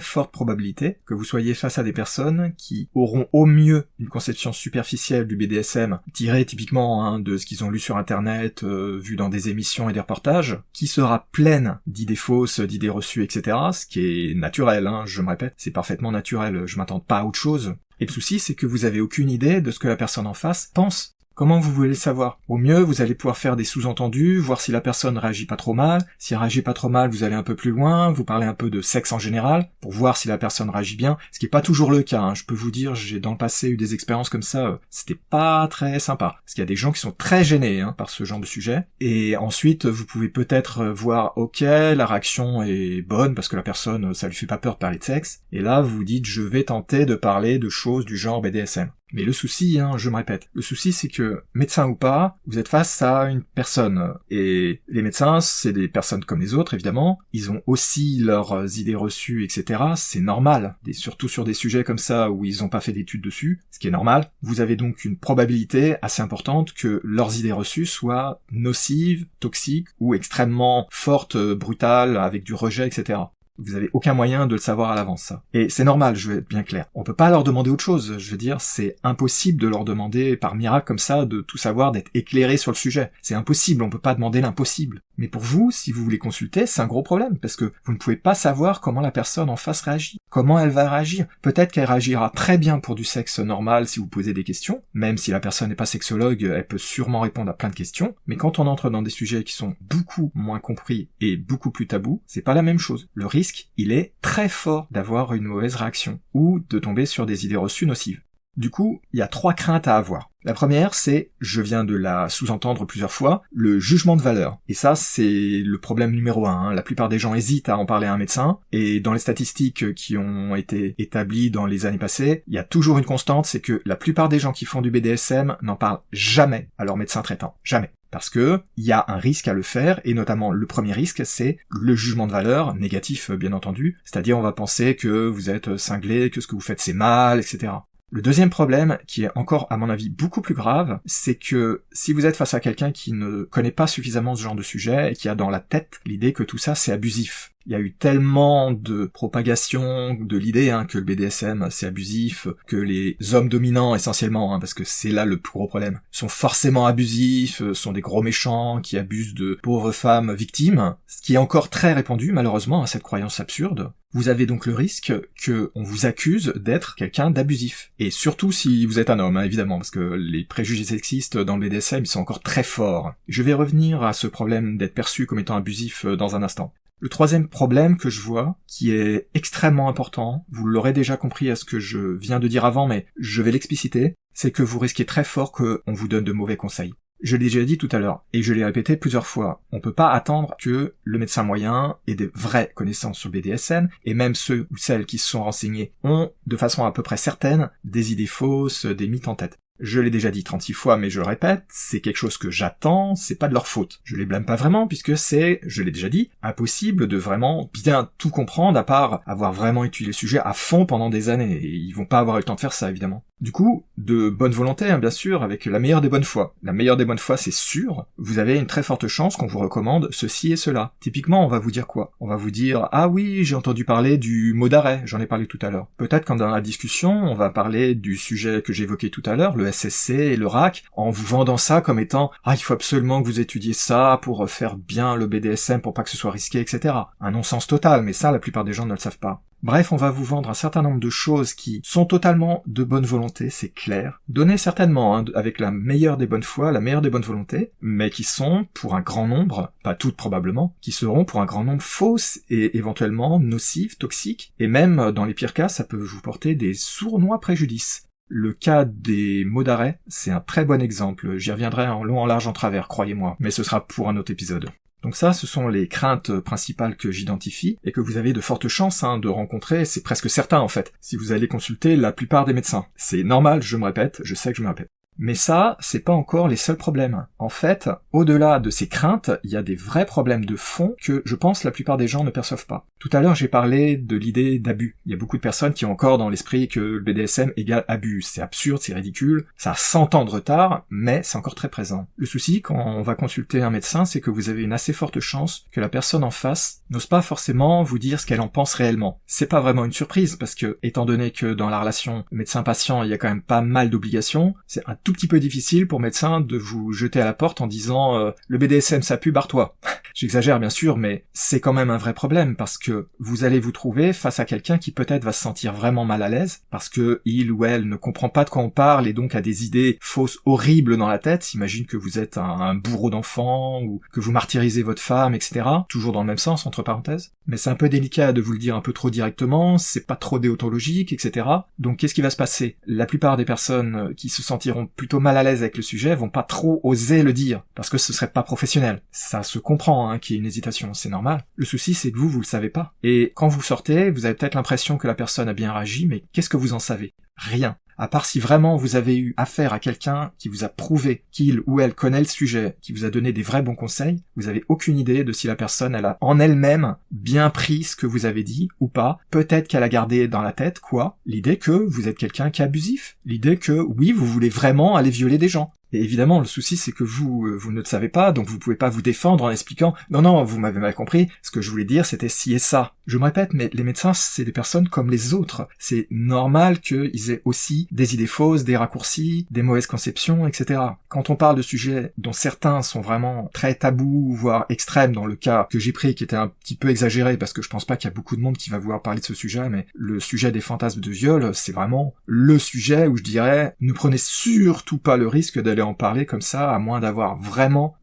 S2: forte probabilité que vous soyez face à des personnes qui auront au mieux une conception superficielle du BDSM, tirée typiquement de ce qu'ils ont lu sur Internet, vu dans des émissions et des reportages, qui sera pleine d'idées fausses, d'idées reçues, etc., ce qui est naturel, hein, je me répète, c'est parfaitement naturel, je m'attends pas à autre chose. Et le souci, c'est que vous avez aucune idée de ce que la personne en face pense. Comment vous voulez le savoir? Au mieux, vous allez pouvoir faire des sous-entendus, voir si la personne réagit pas trop mal. Si elle réagit pas trop mal, vous allez un peu plus loin, vous parlez un peu de sexe en général, pour voir si la personne réagit bien, ce qui est pas toujours le cas, hein. Je peux vous dire, j'ai dans le passé eu des expériences comme ça, c'était pas très sympa. Parce qu'il y a des gens qui sont très gênés par ce genre de sujet. Et ensuite, vous pouvez peut-être voir, ok, la réaction est bonne, parce que la personne, ça lui fait pas peur de parler de sexe. Et là, vous vous dites, je vais tenter de parler de choses du genre BDSM. Mais le souci, je me répète, le souci c'est que, médecin ou pas, vous êtes face à une personne. Et les médecins, c'est des personnes comme les autres, évidemment. Ils ont aussi leurs idées reçues, etc. C'est normal. Et surtout sur des sujets comme ça où ils n'ont pas fait d'études dessus, ce qui est normal. Vous avez donc une probabilité assez importante que leurs idées reçues soient nocives, toxiques ou extrêmement fortes, brutales, avec du rejet, etc. Vous avez aucun moyen de le savoir à l'avance, ça. Et c'est normal, je vais être bien clair. On peut pas leur demander autre chose. Je veux dire, c'est impossible de leur demander par miracle comme ça de tout savoir, d'être éclairé sur le sujet. C'est impossible, on peut pas demander l'impossible. Mais pour vous, si vous voulez consulter, c'est un gros problème, parce que vous ne pouvez pas savoir comment la personne en face réagit. Comment elle va réagir. Peut-être qu'elle réagira très bien pour du sexe normal si vous posez des questions. Même si la personne n'est pas sexologue, elle peut sûrement répondre à plein de questions. Mais quand on entre dans des sujets qui sont beaucoup moins compris et beaucoup plus tabous, c'est pas la même chose. Le risque, il est très fort d'avoir une mauvaise réaction ou de tomber sur des idées reçues nocives. Du coup, il y a 3 craintes à avoir. La première, c'est, je viens de la sous-entendre plusieurs fois, le jugement de valeur. Et ça, c'est le problème numéro 1. La plupart des gens hésitent à en parler à un médecin, et dans les statistiques qui ont été établies dans les années passées, il y a toujours une constante, c'est que la plupart des gens qui font du BDSM n'en parlent jamais à leur médecin traitant. Jamais. Parce que il y a un risque à le faire, et notamment le premier risque, c'est le jugement de valeur, négatif bien entendu, c'est-à-dire on va penser que vous êtes cinglé, que ce que vous faites c'est mal, etc. Le deuxième problème, qui est encore à mon avis beaucoup plus grave, c'est que si vous êtes face à quelqu'un qui ne connaît pas suffisamment ce genre de sujet, et qui a dans la tête l'idée que tout ça c'est abusif. Il y a eu tellement de propagation de l'idée que le BDSM c'est abusif, que les hommes dominants essentiellement, parce que c'est là le plus gros problème, sont forcément abusifs, sont des gros méchants qui abusent de pauvres femmes victimes, ce qui est encore très répandu malheureusement à cette croyance absurde. Vous avez donc le risque que on vous accuse d'être quelqu'un d'abusif. Et surtout si vous êtes un homme, évidemment, parce que les préjugés sexistes dans le BDSM ils sont encore très forts. Je vais revenir à ce problème d'être perçu comme étant abusif dans un instant. Le troisième problème que je vois, qui est extrêmement important, vous l'aurez déjà compris à ce que je viens de dire avant, mais je vais l'expliciter, c'est que vous risquez très fort qu'on vous donne de mauvais conseils. Je l'ai déjà dit tout à l'heure, et je l'ai répété plusieurs fois, on peut pas attendre que le médecin moyen ait de vraies connaissances sur le BDSM, et même ceux ou celles qui se sont renseignés ont, de façon à peu près certaine, des idées fausses, des mythes en tête. Je l'ai déjà dit 36 fois, mais je le répète, c'est quelque chose que j'attends, c'est pas de leur faute. Je les blâme pas vraiment, puisque c'est, je l'ai déjà dit, impossible de vraiment bien tout comprendre, à part avoir vraiment étudié le sujet à fond pendant des années, et ils vont pas avoir eu le temps de faire ça, évidemment. Du coup, de bonne volonté, bien sûr, avec la meilleure des bonnes foi. La meilleure des bonnes foi, c'est sûr, vous avez une très forte chance qu'on vous recommande ceci et cela. Typiquement, on va vous dire quoi? On va vous dire, ah oui, j'ai entendu parler du mot d'arrêt, j'en ai parlé tout à l'heure. Peut-être quand dans la discussion, on va parler du sujet que j'évoquais tout à l'heure, le SSC et le RAC, en vous vendant ça comme étant « Ah, il faut absolument que vous étudiez ça pour faire bien le BDSM, pour pas que ce soit risqué, etc. » Un non-sens total, mais ça, la plupart des gens ne le savent pas. Bref, on va vous vendre un certain nombre de choses qui sont totalement de bonne volonté, c'est clair, données certainement avec la meilleure des bonnes foi, la meilleure des bonnes volontés, mais qui sont, pour un grand nombre, pas toutes probablement, qui seront pour un grand nombre fausses et éventuellement nocives, toxiques, et même, dans les pires cas, ça peut vous porter des sournois préjudices. Le cas des mots d'arrêt, c'est un très bon exemple, j'y reviendrai en long, en large, en travers, croyez-moi, mais ce sera pour un autre épisode. Donc ça, ce sont les craintes principales que j'identifie, et que vous avez de fortes chances de rencontrer, c'est presque certain en fait, si vous allez consulter la plupart des médecins. C'est normal, je me répète, je sais que je me répète. Mais ça, c'est pas encore les seuls problèmes. En fait, au-delà de ces craintes, il y a des vrais problèmes de fond que je pense la plupart des gens ne perçoivent pas. Tout à l'heure, j'ai parlé de l'idée d'abus. Il y a beaucoup de personnes qui ont encore dans l'esprit que le BDSM égale abus. C'est absurde, c'est ridicule, ça a 100 ans de retard, mais c'est encore très présent. Le souci, quand on va consulter un médecin, c'est que vous avez une assez forte chance que la personne en face n'ose pas forcément vous dire ce qu'elle en pense réellement. C'est pas vraiment une surprise, parce que, étant donné que dans la relation médecin-patient, il y a quand même pas mal d'obligations, c'est un tout petit peu difficile pour médecin de vous jeter à la porte en disant le BDSM ça pue, barre-toi. J'exagère bien sûr, mais c'est quand même un vrai problème parce que vous allez vous trouver face à quelqu'un qui peut-être va se sentir vraiment mal à l'aise parce que il ou elle ne comprend pas de quoi on parle et donc a des idées fausses horribles dans la tête, s'imagine que vous êtes un bourreau d'enfant ou que vous martyrisez votre femme, etc. Toujours dans le même sens, entre parenthèses. Mais c'est un peu délicat de vous le dire un peu trop directement, c'est pas trop déontologique, etc. Donc qu'est-ce qui va se passer? La plupart des personnes qui se sentiront plutôt mal à l'aise avec le sujet vont pas trop oser le dire, parce que ce serait pas professionnel. Ça se comprend qu'il y ait une hésitation, c'est normal. Le souci c'est que vous le savez pas. Et quand vous sortez, vous avez peut-être l'impression que la personne a bien réagi, mais qu'est-ce que vous en savez? Rien. À part si vraiment vous avez eu affaire à quelqu'un qui vous a prouvé qu'il ou elle connaît le sujet, qui vous a donné des vrais bons conseils, vous avez aucune idée de si la personne, elle a en elle-même bien pris ce que vous avez dit ou pas. Peut-être qu'elle a gardé dans la tête, l'idée que vous êtes quelqu'un qui est abusif. L'idée que, oui, vous voulez vraiment aller violer des gens. Et évidemment, le souci, c'est que vous ne le savez pas, donc vous pouvez pas vous défendre en expliquant « Non, vous m'avez mal compris, ce que je voulais dire, c'était ci et ça ». Je me répète, mais les médecins, c'est des personnes comme les autres. C'est normal qu'ils aient aussi des idées fausses, des raccourcis, des mauvaises conceptions, etc. Quand on parle de sujets dont certains sont vraiment très tabous, voire extrêmes, dans le cas que j'ai pris, qui était un petit peu exagéré, parce que je pense pas qu'il y a beaucoup de monde qui va vouloir parler de ce sujet, mais le sujet des fantasmes de viol, c'est vraiment le sujet où je dirais « Ne prenez surtout pas le risque d'aller en parler comme ça, à moins d'avoir vraiment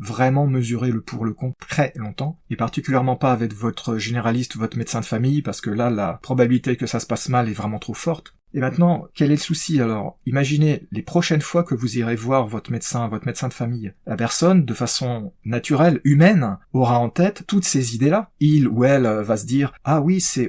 S2: mesuré le pour le contre très longtemps, et particulièrement pas avec votre généraliste ou votre médecin de famille, parce que là, la probabilité que ça se passe mal est vraiment trop forte. Et maintenant, quel est le souci alors? Imaginez les prochaines fois que vous irez voir votre médecin de famille. La personne, de façon naturelle, humaine, aura en tête toutes ces idées-là. Il ou elle va se dire « Ah oui, c'est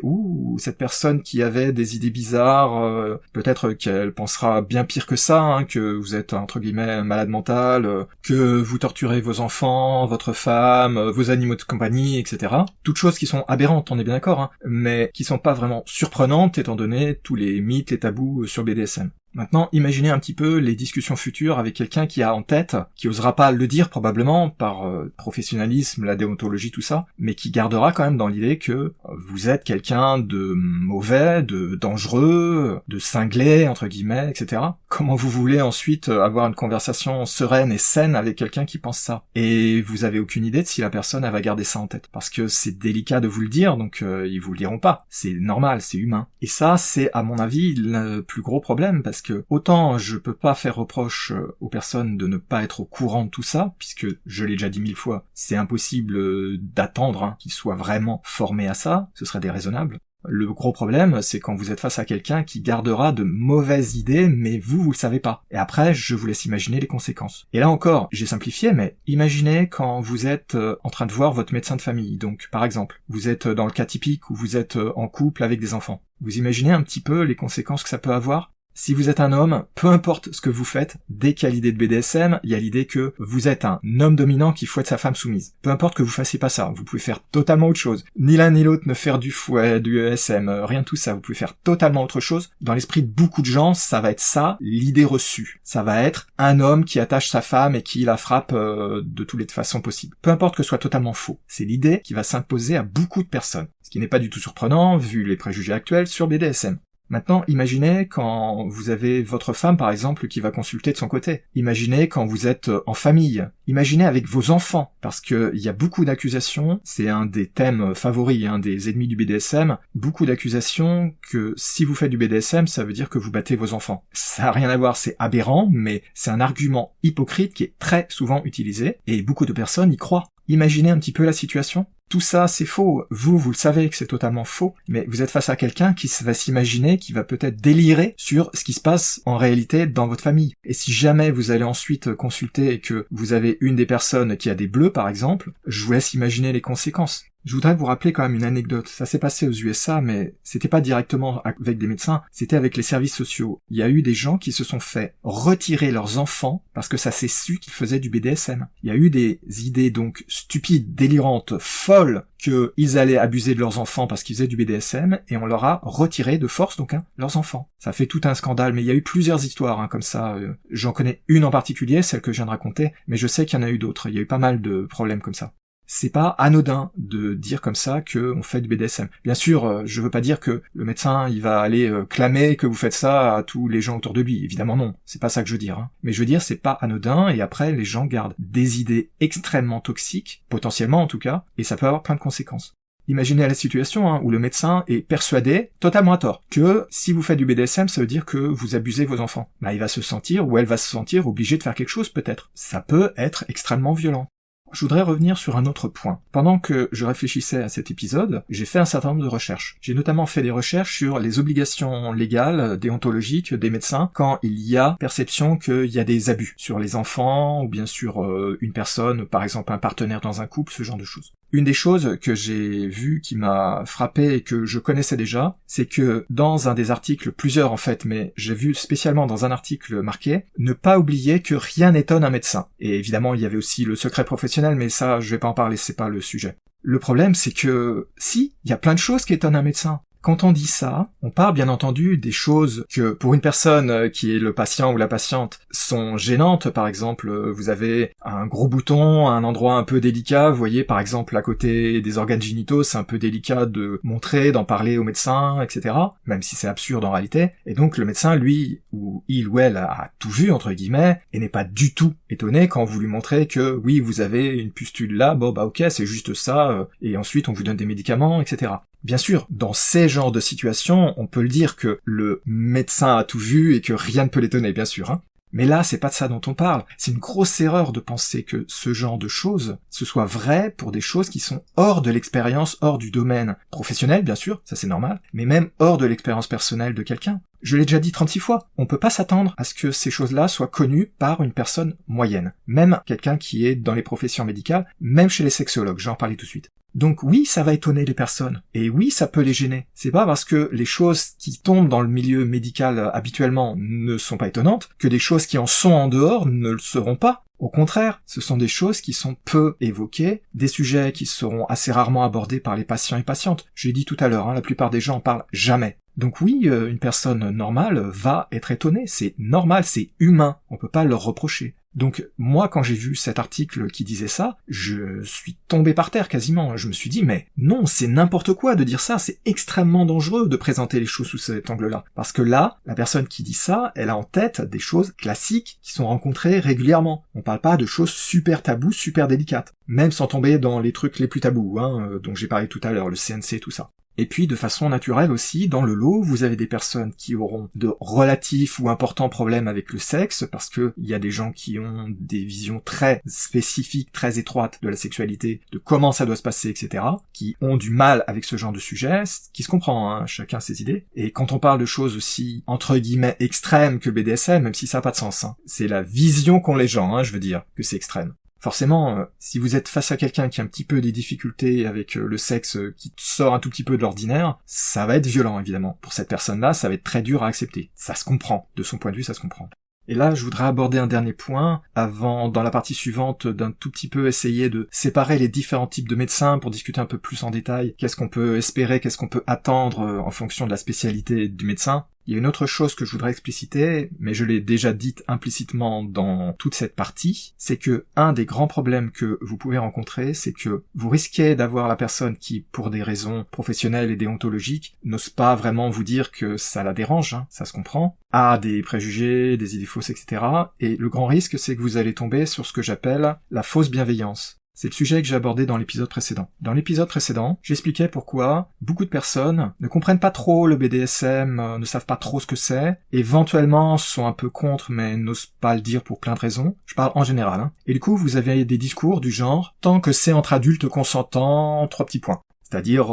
S2: cette personne qui avait des idées bizarres, peut-être qu'elle pensera bien pire que ça, hein, que vous êtes, entre guillemets, malade mental, que vous torturez vos enfants, votre femme, vos animaux de compagnie, etc. » Toutes choses qui sont aberrantes, on est bien d'accord, hein, mais qui sont pas vraiment surprenantes étant donné tous les mythes, les tabous sur BDSM. Maintenant, imaginez un petit peu les discussions futures avec quelqu'un qui a en tête, qui osera pas le dire probablement par professionnalisme, la déontologie, tout ça, mais qui gardera quand même dans l'idée que vous êtes quelqu'un de mauvais, de dangereux, de cinglé, entre guillemets, etc. Comment vous voulez ensuite avoir une conversation sereine et saine avec quelqu'un qui pense ça? Et vous avez aucune idée de si la personne elle va garder ça en tête. Parce que c'est délicat de vous le dire, donc ils vous le diront pas. C'est normal, c'est humain. Et ça, c'est à mon avis le plus gros problème, parce que autant je peux pas faire reproche aux personnes de ne pas être au courant de tout ça, puisque je l'ai déjà dit 1000 fois, c'est impossible d'attendre qu'ils soient vraiment formés à ça, ce serait déraisonnable. Le gros problème, c'est quand vous êtes face à quelqu'un qui gardera de mauvaises idées, mais vous le savez pas. Et après, je vous laisse imaginer les conséquences. Et là encore, j'ai simplifié, mais imaginez quand vous êtes en train de voir votre médecin de famille. Donc, par exemple, vous êtes dans le cas typique où vous êtes en couple avec des enfants. Vous imaginez un petit peu les conséquences que ça peut avoir? Si vous êtes un homme, peu importe ce que vous faites, dès qu'il y a l'idée de BDSM, il y a l'idée que vous êtes un homme dominant qui fouette sa femme soumise. Peu importe que vous fassiez pas ça, vous pouvez faire totalement autre chose. Ni l'un ni l'autre ne faire du fouet, du ESM, rien de tout ça, vous pouvez faire totalement autre chose. Dans l'esprit de beaucoup de gens, ça va être ça, l'idée reçue. Ça va être un homme qui attache sa femme et qui la frappe de toutes les façons possibles. Peu importe que ce soit totalement faux. C'est l'idée qui va s'imposer à beaucoup de personnes. Ce qui n'est pas du tout surprenant, vu les préjugés actuels sur BDSM. Maintenant, imaginez quand vous avez votre femme, par exemple, qui va consulter de son côté. Imaginez quand vous êtes en famille. Imaginez avec vos enfants, parce que il y a beaucoup d'accusations, c'est un des thèmes favoris, des ennemis du BDSM, beaucoup d'accusations que si vous faites du BDSM, ça veut dire que vous battez vos enfants. Ça n'a rien à voir, c'est aberrant, mais c'est un argument hypocrite qui est très souvent utilisé, et beaucoup de personnes y croient. Imaginez un petit peu la situation. Tout ça, c'est faux. Vous le savez que c'est totalement faux, mais vous êtes face à quelqu'un qui va s'imaginer, qui va peut-être délirer sur ce qui se passe en réalité dans votre famille. Et si jamais vous allez ensuite consulter et que vous avez une des personnes qui a des bleus, par exemple, je vous laisse imaginer les conséquences. Je voudrais vous rappeler quand même une anecdote. Ça s'est passé aux USA, mais c'était pas directement avec des médecins, c'était avec les services sociaux. Il y a eu des gens qui se sont fait retirer leurs enfants parce que ça s'est su qu'ils faisaient du BDSM. Il y a eu des idées donc stupides, délirantes, folles, qu'ils allaient abuser de leurs enfants parce qu'ils faisaient du BDSM, et on leur a retiré de force donc leurs enfants. Ça fait tout un scandale, mais il y a eu plusieurs histoires comme ça. J'en connais une en particulier, celle que je viens de raconter, mais je sais qu'il y en a eu d'autres. Il y a eu pas mal de problèmes comme ça. C'est pas anodin de dire comme ça que on fait du BDSM. Bien sûr, je veux pas dire que le médecin il va aller clamer que vous faites ça à tous les gens autour de lui. Évidemment non, c'est pas ça que je veux dire. Mais je veux dire c'est pas anodin, et après les gens gardent des idées extrêmement toxiques, potentiellement en tout cas, et ça peut avoir plein de conséquences. Imaginez la situation où le médecin est persuadé, totalement à tort, que si vous faites du BDSM, ça veut dire que vous abusez vos enfants. Il va se sentir, ou elle va se sentir obligée de faire quelque chose peut-être. Ça peut être extrêmement violent. Je voudrais revenir sur un autre point. Pendant que je réfléchissais à cet épisode, j'ai fait un certain nombre de recherches. J'ai notamment fait des recherches sur les obligations légales, déontologiques des médecins quand il y a perception qu'il y a des abus sur les enfants, ou bien sur une personne, par exemple un partenaire dans un couple, ce genre de choses. Une des choses que j'ai vues qui m'a frappé et que je connaissais déjà, c'est que dans un des articles, plusieurs en fait, mais j'ai vu spécialement dans un article marqué « Ne pas oublier que rien n'étonne un médecin ». Et évidemment, il y avait aussi le secret professionnel, mais ça, je vais pas en parler, c'est pas le sujet. Le problème, c'est que, si, il y a plein de choses qui étonnent un médecin. Quand on dit ça, on parle bien entendu des choses que, pour une personne qui est le patient ou la patiente, sont gênantes. Par exemple, vous avez un gros bouton, un endroit un peu délicat, vous voyez, par exemple, à côté des organes génitaux, c'est un peu délicat de montrer, d'en parler au médecin, etc. Même si c'est absurde en réalité. Et donc, le médecin, lui, ou il ou elle a tout vu, entre guillemets, et n'est pas du tout étonné quand vous lui montrez que, oui, vous avez une pustule là, ok, c'est juste ça, et ensuite on vous donne des médicaments, etc. Bien sûr, dans ces genres de situations, on peut le dire que le médecin a tout vu et que rien ne peut l'étonner, bien sûr. Mais là, c'est pas de ça dont on parle. C'est une grosse erreur de penser que ce genre de choses, ce soit vrai pour des choses qui sont hors de l'expérience, hors du domaine professionnel, bien sûr, ça c'est normal, mais même hors de l'expérience personnelle de quelqu'un. Je l'ai déjà dit 36 fois, on peut pas s'attendre à ce que ces choses-là soient connues par une personne moyenne. Même quelqu'un qui est dans les professions médicales, même chez les sexologues, j'en parlais tout de suite. Donc oui, ça va étonner les personnes. Et oui, ça peut les gêner. C'est pas parce que les choses qui tombent dans le milieu médical habituellement ne sont pas étonnantes que des choses qui en sont en dehors ne le seront pas. Au contraire, ce sont des choses qui sont peu évoquées, des sujets qui seront assez rarement abordés par les patients et patientes. Je l'ai dit tout à l'heure, la plupart des gens en parlent jamais. Donc oui, une personne normale va être étonnée, c'est normal, c'est humain, on peut pas leur reprocher. Donc moi, quand j'ai vu cet article qui disait ça, je suis tombé par terre quasiment. Je me suis dit, mais non, c'est n'importe quoi de dire ça, c'est extrêmement dangereux de présenter les choses sous cet angle-là. Parce que là, la personne qui dit ça, elle a en tête des choses classiques qui sont rencontrées régulièrement. On parle pas de choses super tabous, super délicates. Même sans tomber dans les trucs les plus tabous, dont j'ai parlé tout à l'heure, le CNC, tout ça. Et puis, de façon naturelle aussi, dans le lot, vous avez des personnes qui auront de relatifs ou importants problèmes avec le sexe, parce que il y a des gens qui ont des visions très spécifiques, très étroites de la sexualité, de comment ça doit se passer, etc., qui ont du mal avec ce genre de sujet, ce qui se comprend, chacun ses idées. Et quand on parle de choses aussi, entre guillemets, extrêmes que le BDSM, même si ça n'a pas de sens, c'est la vision qu'ont les gens, je veux dire, que c'est extrême. Forcément, si vous êtes face à quelqu'un qui a un petit peu des difficultés avec le sexe qui sort un tout petit peu de l'ordinaire, ça va être violent, évidemment. Pour cette personne-là, ça va être très dur à accepter. Ça se comprend. De son point de vue, ça se comprend. Et là, je voudrais aborder un dernier point, avant, dans la partie suivante, d'un tout petit peu essayer de séparer les différents types de médecins pour discuter un peu plus en détail. Qu'est-ce qu'on peut espérer, qu'est-ce qu'on peut attendre en fonction de la spécialité du médecin. Il y a une autre chose que je voudrais expliciter, mais je l'ai déjà dite implicitement dans toute cette partie, c'est que un des grands problèmes que vous pouvez rencontrer, c'est que vous risquez d'avoir la personne qui, pour des raisons professionnelles et déontologiques, n'ose pas vraiment vous dire que ça la dérange, ça se comprend, a des préjugés, des idées fausses, etc. Et le grand risque, c'est que vous allez tomber sur ce que j'appelle la fausse bienveillance. C'est le sujet que j'ai abordé dans l'épisode précédent. Dans l'épisode précédent, j'expliquais pourquoi beaucoup de personnes ne comprennent pas trop le BDSM, ne savent pas trop ce que c'est, éventuellement sont un peu contre mais n'osent pas le dire pour plein de raisons. Je parle en général. Et du coup, vous avez des discours du genre « tant que c'est entre adultes consentants, 3 petits points ». C'est-à-dire,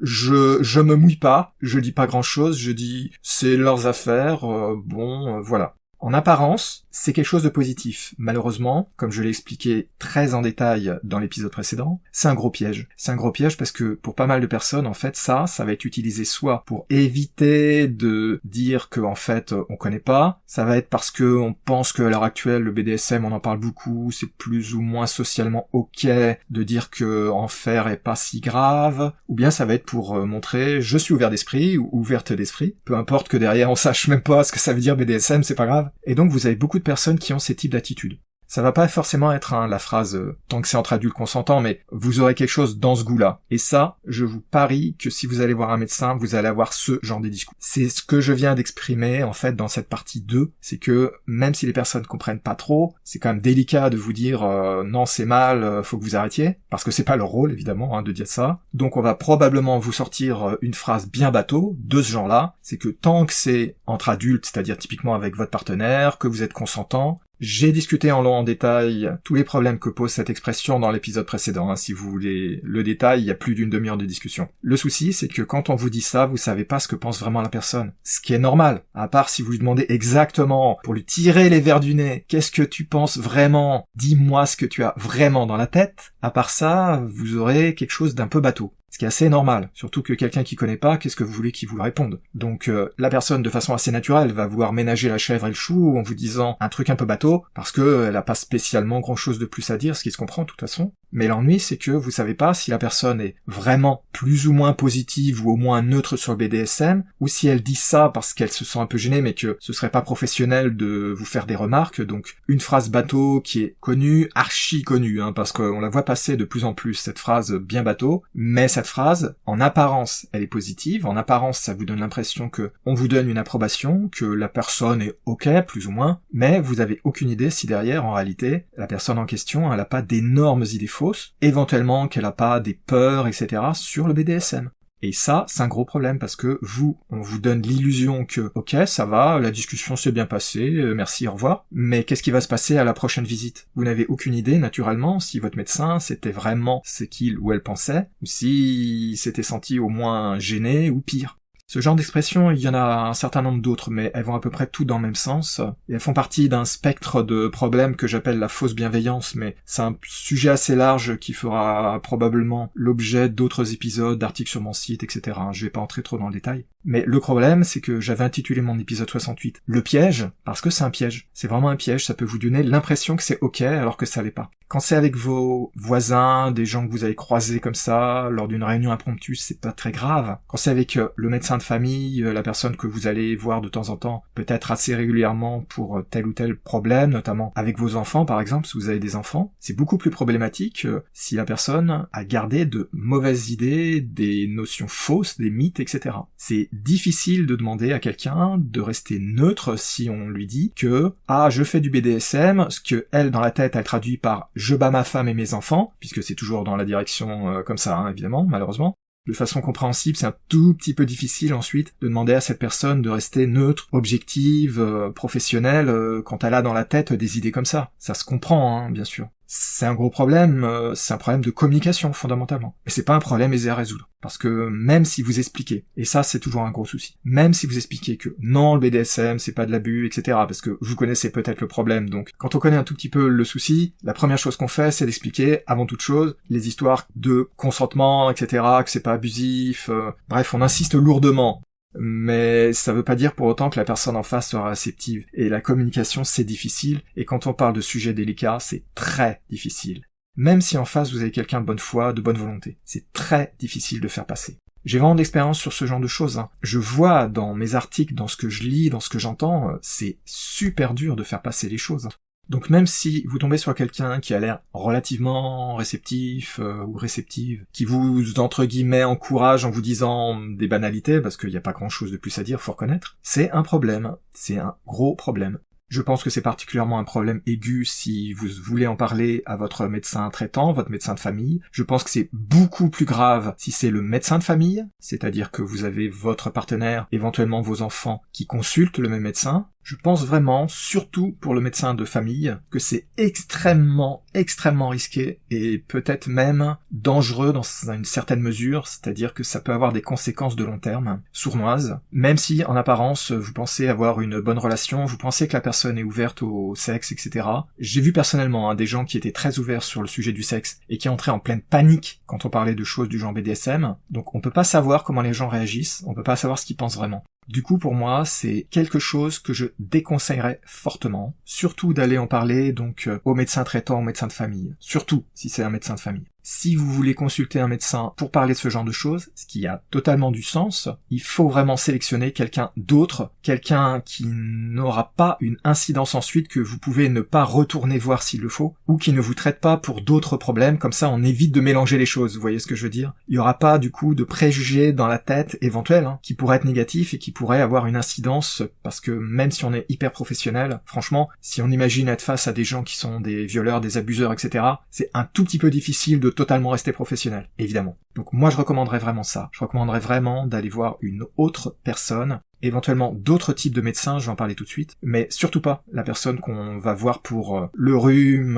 S2: je me mouille pas, je dis pas grand-chose, je dis « c'est leurs affaires, voilà ». En apparence, c'est quelque chose de positif. Malheureusement, comme je l'ai expliqué très en détail dans l'épisode précédent, c'est un gros piège. C'est un gros piège parce que pour pas mal de personnes, en fait, ça va être utilisé soit pour éviter de dire que, en fait, on connaît pas, ça va être parce que on pense qu'à l'heure actuelle, le BDSM, on en parle beaucoup, c'est plus ou moins socialement ok de dire que en faire est pas si grave, ou bien ça va être pour montrer je suis ouvert d'esprit ou ouverte d'esprit, peu importe que derrière on sache même pas ce que ça veut dire BDSM, c'est pas grave. Et donc vous avez beaucoup de personnes qui ont ces types d'attitudes. Ça va pas forcément être la phrase tant que c'est entre adultes consentants, mais vous aurez quelque chose dans ce goût-là. Et ça, je vous parie que si vous allez voir un médecin, vous allez avoir ce genre de discours. C'est ce que je viens d'exprimer, en fait, dans cette partie 2, c'est que même si les personnes comprennent pas trop, c'est quand même délicat de vous dire non, c'est mal, faut que vous arrêtiez, parce que c'est pas leur rôle, évidemment, de dire ça. Donc on va probablement vous sortir une phrase bien bateau, de ce genre-là, c'est que tant que c'est entre adultes, c'est-à-dire typiquement avec votre partenaire, que vous êtes consentant. J'ai discuté en long en détail tous les problèmes que pose cette expression dans l'épisode précédent. Si vous voulez le détail, il y a plus d'une demi-heure de discussion. Le souci, c'est que quand on vous dit ça, vous savez pas ce que pense vraiment la personne. Ce qui est normal. À part si vous lui demandez exactement, pour lui tirer les vers du nez, qu'est-ce que tu penses vraiment? Dis-moi ce que tu as vraiment dans la tête. À part ça, vous aurez quelque chose d'un peu bateau. Ce qui est assez normal, surtout que quelqu'un qui connaît pas, qu'est-ce que vous voulez qu'il vous réponde? Donc la personne, de façon assez naturelle, va vouloir ménager la chèvre et le chou en vous disant un truc un peu bateau, parce que elle a pas spécialement grand-chose de plus à dire, ce qui se comprend de toute façon. Mais l'ennui, c'est que vous savez pas si la personne est vraiment plus ou moins positive ou au moins neutre sur le BDSM, ou si elle dit ça parce qu'elle se sent un peu gênée mais que ce serait pas professionnel de vous faire des remarques. Donc une phrase bateau qui est connue, archi connue, parce qu'on la voit passer de plus en plus, cette phrase bien bateau, mais cette phrase, en apparence, elle est positive, en apparence, ça vous donne l'impression que on vous donne une approbation, que la personne est ok, plus ou moins, mais vous avez aucune idée si derrière, en réalité, la personne en question, elle a pas d'énormes idées fausses, éventuellement qu'elle a pas des peurs, etc. sur le BDSM. Et ça, c'est un gros problème parce que on vous donne l'illusion que, ok, ça va, la discussion s'est bien passée, merci, au revoir. Mais qu'est-ce qui va se passer à la prochaine visite? Vous n'avez aucune idée, naturellement, si votre médecin, c'était vraiment ce qu'il ou elle pensait, ou si s'était senti au moins gêné ou pire. Ce genre d'expression, il y en a un certain nombre d'autres, mais elles vont à peu près toutes dans le même sens, et elles font partie d'un spectre de problèmes que j'appelle la fausse bienveillance, mais c'est un sujet assez large qui fera probablement l'objet d'autres épisodes, d'articles sur mon site, etc. Je vais pas entrer trop dans le détail. Mais le problème, c'est que j'avais intitulé mon épisode 68 « Le piège », parce que c'est un piège. C'est vraiment un piège, ça peut vous donner l'impression que c'est ok alors que ça l'est pas. Quand c'est avec vos voisins, des gens que vous avez croisés comme ça, lors d'une réunion impromptue, c'est pas très grave. Quand c'est avec le médecin de famille, la personne que vous allez voir de temps en temps, peut-être assez régulièrement pour tel ou tel problème, notamment avec vos enfants par exemple, si vous avez des enfants, c'est beaucoup plus problématique si la personne a gardé de mauvaises idées, des notions fausses, des mythes, etc. C'est difficile de demander à quelqu'un de rester neutre si on lui dit que « Ah, je fais du BDSM », ce que elle, dans la tête, elle traduit par « je bats ma femme et mes enfants », puisque c'est toujours dans la direction comme ça, hein, évidemment, malheureusement. De façon compréhensible, c'est un tout petit peu difficile ensuite de demander à cette personne de rester neutre, objective, professionnelle, quand elle a dans la tête des idées comme ça. Ça se comprend, hein, bien sûr. C'est un gros problème, c'est un problème de communication, fondamentalement. Mais c'est pas un problème aisé à résoudre. Parce que même si vous expliquez, et ça c'est toujours un gros souci, même si vous expliquez que non, le BDSM c'est pas de l'abus, etc., parce que vous connaissez peut-être le problème, donc quand on connaît un tout petit peu le souci, la première chose qu'on fait c'est d'expliquer, avant toute chose, les histoires de consentement, etc., que c'est pas abusif, bref, on insiste lourdement. Mais ça veut pas dire pour autant que la personne en face sera réceptive. Et la communication, c'est difficile, et quand on parle de sujets délicats, c'est très difficile. Même si en face vous avez quelqu'un de bonne foi, de bonne volonté, c'est très difficile de faire passer. J'ai vraiment d'expérience sur ce genre de choses, hein. Je vois dans mes articles, dans ce que je lis, dans ce que j'entends, c'est super dur de faire passer les choses. Donc même si vous tombez sur quelqu'un qui a l'air relativement réceptif ou réceptive, qui vous, entre guillemets, encourage en vous disant des banalités, parce qu'il n'y a pas grand-chose de plus à dire, faut reconnaître, c'est un problème, c'est un gros problème. Je pense que c'est particulièrement un problème aigu si vous voulez en parler à votre médecin traitant, votre médecin de famille. Je pense que c'est beaucoup plus grave si c'est le médecin de famille, c'est-à-dire que vous avez votre partenaire, éventuellement vos enfants, qui consultent le même médecin. Je pense vraiment, surtout pour le médecin de famille, que c'est extrêmement risqué et peut-être même dangereux dans une certaine mesure, c'est-à-dire que ça peut avoir des conséquences de long terme, sournoises, même si en apparence vous pensez avoir une bonne relation, vous pensez que la personne est ouverte au sexe, etc. J'ai vu personnellement des gens qui étaient très ouverts sur le sujet du sexe et qui entraient en pleine panique quand on parlait de choses du genre BDSM, donc on peut pas savoir comment les gens réagissent, on peut pas savoir ce qu'ils pensent vraiment. Du coup, pour moi, c'est quelque chose que je déconseillerais fortement, surtout d'aller en parler donc au médecin traitant, au médecin de famille, surtout si c'est un médecin de famille. Si vous voulez consulter un médecin pour parler de ce genre de choses, ce qui a totalement du sens, il faut vraiment sélectionner quelqu'un d'autre, quelqu'un qui n'aura pas une incidence ensuite que vous pouvez ne pas retourner voir s'il le faut, ou qui ne vous traite pas pour d'autres problèmes, comme ça on évite de mélanger les choses, vous voyez ce que je veux dire? Il n'y aura pas du coup de préjugés dans la tête éventuels, qui pourraient être négatifs et qui pourraient avoir une incidence, parce que même si on est hyper professionnel, franchement, si on imagine être face à des gens qui sont des violeurs, des abuseurs, etc., c'est un tout petit peu difficile de totalement rester professionnel, évidemment. Donc moi je recommanderais vraiment ça. Je recommanderais vraiment d'aller voir une autre personne, éventuellement d'autres types de médecins, je vais en parler tout de suite, mais surtout pas la personne qu'on va voir pour le rhume,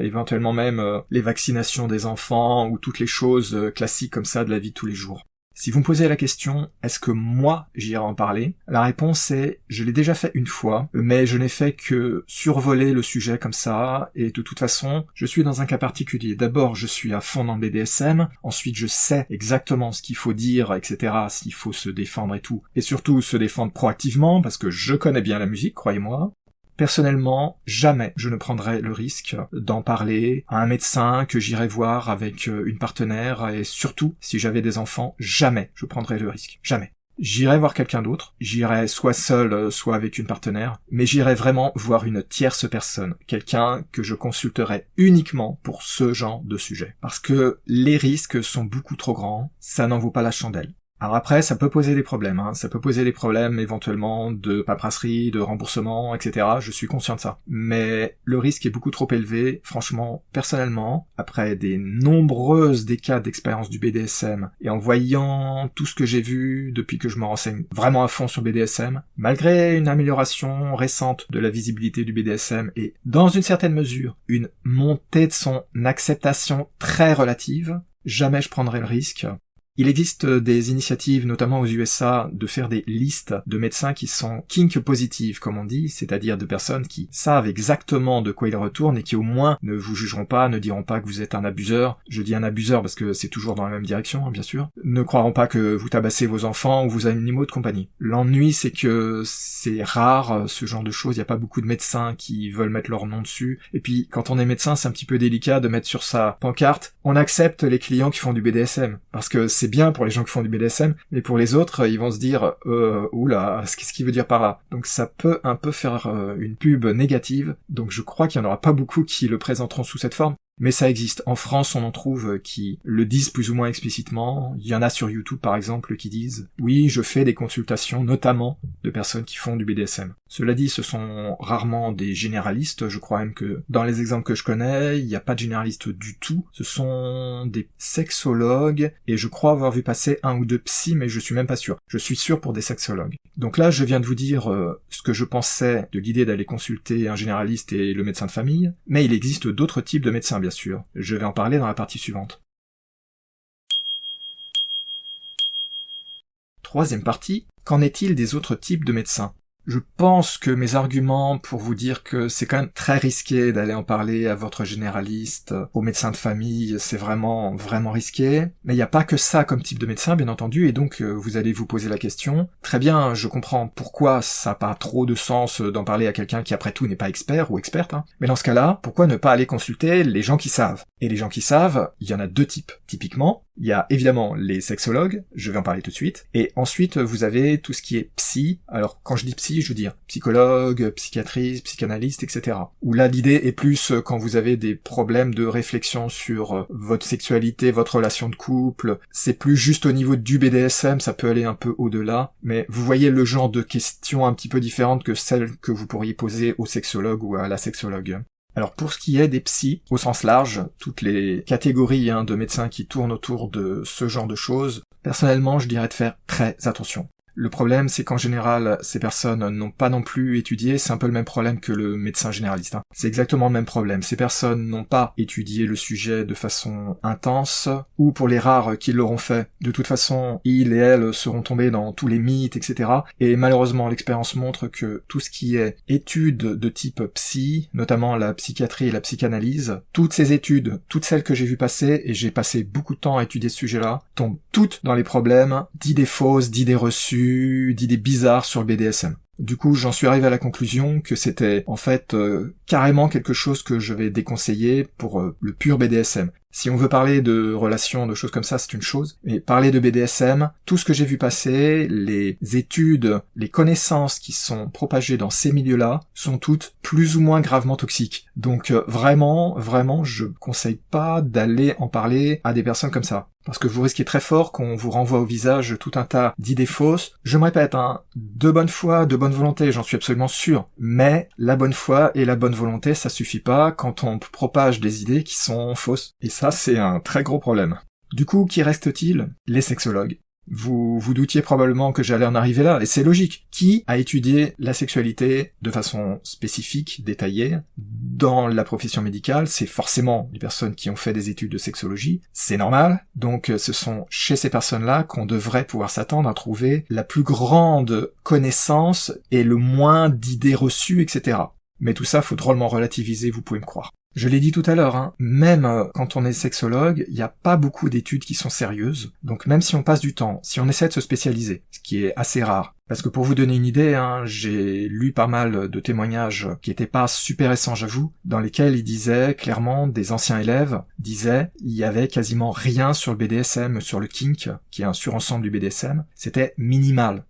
S2: éventuellement même les vaccinations des enfants, ou toutes les choses classiques comme ça de la vie de tous les jours. Si vous me posez la question, est-ce que moi j'irai en parler? La réponse est, je l'ai déjà fait une fois, mais je n'ai fait que survoler le sujet comme ça, et de toute façon, je suis dans un cas particulier. D'abord, je suis à fond dans le BDSM, ensuite je sais exactement ce qu'il faut dire, etc., s'il faut se défendre et tout, et surtout se défendre proactivement, parce que je connais bien la musique, croyez-moi. Personnellement, jamais je ne prendrais le risque d'en parler à un médecin que j'irais voir avec une partenaire, et surtout, si j'avais des enfants, jamais je prendrais le risque. Jamais. J'irais voir quelqu'un d'autre, j'irais soit seul, soit avec une partenaire, mais j'irais vraiment voir une tierce personne, quelqu'un que je consulterais uniquement pour ce genre de sujet. Parce que les risques sont beaucoup trop grands, ça n'en vaut pas la chandelle. Alors après, ça peut poser des problèmes, ça peut poser des problèmes éventuellement de paperasserie, de remboursement, etc. Je suis conscient de ça. Mais le risque est beaucoup trop élevé, franchement, personnellement, après des nombreuses décades d'expérience du BDSM, et en voyant tout ce que j'ai vu depuis que je me renseigne vraiment à fond sur BDSM, malgré une amélioration récente de la visibilité du BDSM, et dans une certaine mesure, une montée de son acceptation très relative, jamais je prendrai le risque. Il existe des initiatives, notamment aux USA, de faire des listes de médecins qui sont kink positives, comme on dit, c'est-à-dire de personnes qui savent exactement de quoi ils retournent et qui au moins ne vous jugeront pas, ne diront pas que vous êtes un abuseur. Je dis un abuseur parce que c'est toujours dans la même direction, bien sûr. Ne croiront pas que vous tabassez vos enfants ou vos animaux de compagnie. L'ennui, c'est que c'est rare, ce genre de choses. Il n'y a pas beaucoup de médecins qui veulent mettre leur nom dessus. Et puis, quand on est médecin, c'est un petit peu délicat de mettre sur sa pancarte « On accepte les clients qui font du BDSM ». Parce que c'est bien pour les gens qui font du BDSM, mais pour les autres, ils vont se dire oula, qu'est-ce qu'il veut dire par là? Donc ça peut un peu faire une pub négative, donc je crois qu'il n'y en aura pas beaucoup qui le présenteront sous cette forme. Mais ça existe. En France, on en trouve qui le disent plus ou moins explicitement. Il y en a sur YouTube, par exemple, qui disent « Oui, je fais des consultations, notamment de personnes qui font du BDSM ». Cela dit, ce sont rarement des généralistes. Je crois même que dans les exemples que je connais, il n'y a pas de généralistes du tout. Ce sont des sexologues, et je crois avoir vu passer un ou deux psys, mais je suis même pas sûr. Je suis sûr pour des sexologues. Donc là, je viens de vous dire ce que je pensais de l'idée d'aller consulter un généraliste et le médecin de famille, mais il existe d'autres types de médecins, bien sûr. Je vais en parler dans la partie suivante. Troisième partie, qu'en est-il des autres types de médecins? Je pense que mes arguments pour vous dire que c'est quand même très risqué d'aller en parler à votre généraliste, au médecin de famille, c'est vraiment risqué. Mais il n'y a pas que ça comme type de médecin, bien entendu, et donc vous allez vous poser la question. Très bien, je comprends pourquoi ça n'a pas trop de sens d'en parler à quelqu'un qui après tout n'est pas expert ou experte, hein. Mais dans ce cas-là, pourquoi ne pas aller consulter les gens qui savent? Et les gens qui savent, il y en a deux types. Typiquement, il y a évidemment les sexologues, je vais en parler tout de suite, et ensuite vous avez tout ce qui est psy. Alors quand je dis psy, je veux dire psychologue, psychiatriste, psychanalyste, etc. Où là l'idée est plus quand vous avez des problèmes de réflexion sur votre sexualité, votre relation de couple, c'est plus juste au niveau du BDSM, ça peut aller un peu au-delà, mais vous voyez le genre de questions un petit peu différentes que celles que vous pourriez poser au sexologue ou à la sexologue. Alors pour ce qui est des psys, au sens large, toutes les catégories de médecins qui tournent autour de ce genre de choses, personnellement je dirais de faire très attention. Le problème, c'est qu'en général, ces personnes n'ont pas non plus étudié, c'est un peu le même problème que le médecin généraliste. C'est exactement le même problème. Ces personnes n'ont pas étudié le sujet de façon intense, ou pour les rares qui l'auront fait, de toute façon, ils et elles seront tombés dans tous les mythes, etc. Et malheureusement, l'expérience montre que tout ce qui est études de type psy, notamment la psychiatrie et la psychanalyse, toutes ces études, toutes celles que j'ai vues passer, et j'ai passé beaucoup de temps à étudier ce sujet-là, tombent toutes dans les problèmes d'idées fausses, d'idées reçues, d'idées bizarres sur le BDSM. Du coup, j'en suis arrivé à la conclusion que c'était en fait carrément quelque chose que je vais déconseiller pour le pur BDSM. Si on veut parler de relations, de choses comme ça, c'est une chose, mais parler de BDSM, tout ce que j'ai vu passer, les études, les connaissances qui sont propagées dans ces milieux-là, sont toutes plus ou moins gravement toxiques. Donc vraiment, je conseille pas d'aller en parler à des personnes comme ça. Parce que vous risquez très fort qu'on vous renvoie au visage tout un tas d'idées fausses. Je me répète, de bonne foi, de bonne volonté, j'en suis absolument sûr. Mais la bonne foi et la bonne volonté, ça suffit pas quand on propage des idées qui sont fausses. Et ça, c'est un très gros problème. Du coup, qui reste-t-il? Les sexologues. Vous vous doutiez probablement que j'allais en arriver là, et c'est logique. Qui a étudié la sexualité de façon spécifique, détaillée, dans la profession médicale? C'est forcément les personnes qui ont fait des études de sexologie, c'est normal. Donc ce sont chez ces personnes-là qu'on devrait pouvoir s'attendre à trouver la plus grande connaissance et le moins d'idées reçues, etc. Mais tout ça, faut drôlement relativiser, vous pouvez me croire. Je l'ai dit tout à l'heure, même quand on est sexologue, il n'y a pas beaucoup d'études qui sont sérieuses, donc même si on passe du temps, si on essaie de se spécialiser, ce qui est assez rare, parce que pour vous donner une idée, j'ai lu pas mal de témoignages qui étaient pas super récents, j'avoue, dans lesquels ils disaient clairement, des anciens élèves disaient, il y avait quasiment rien sur le BDSM, sur le kink, qui est un surensemble du BDSM, c'était minimal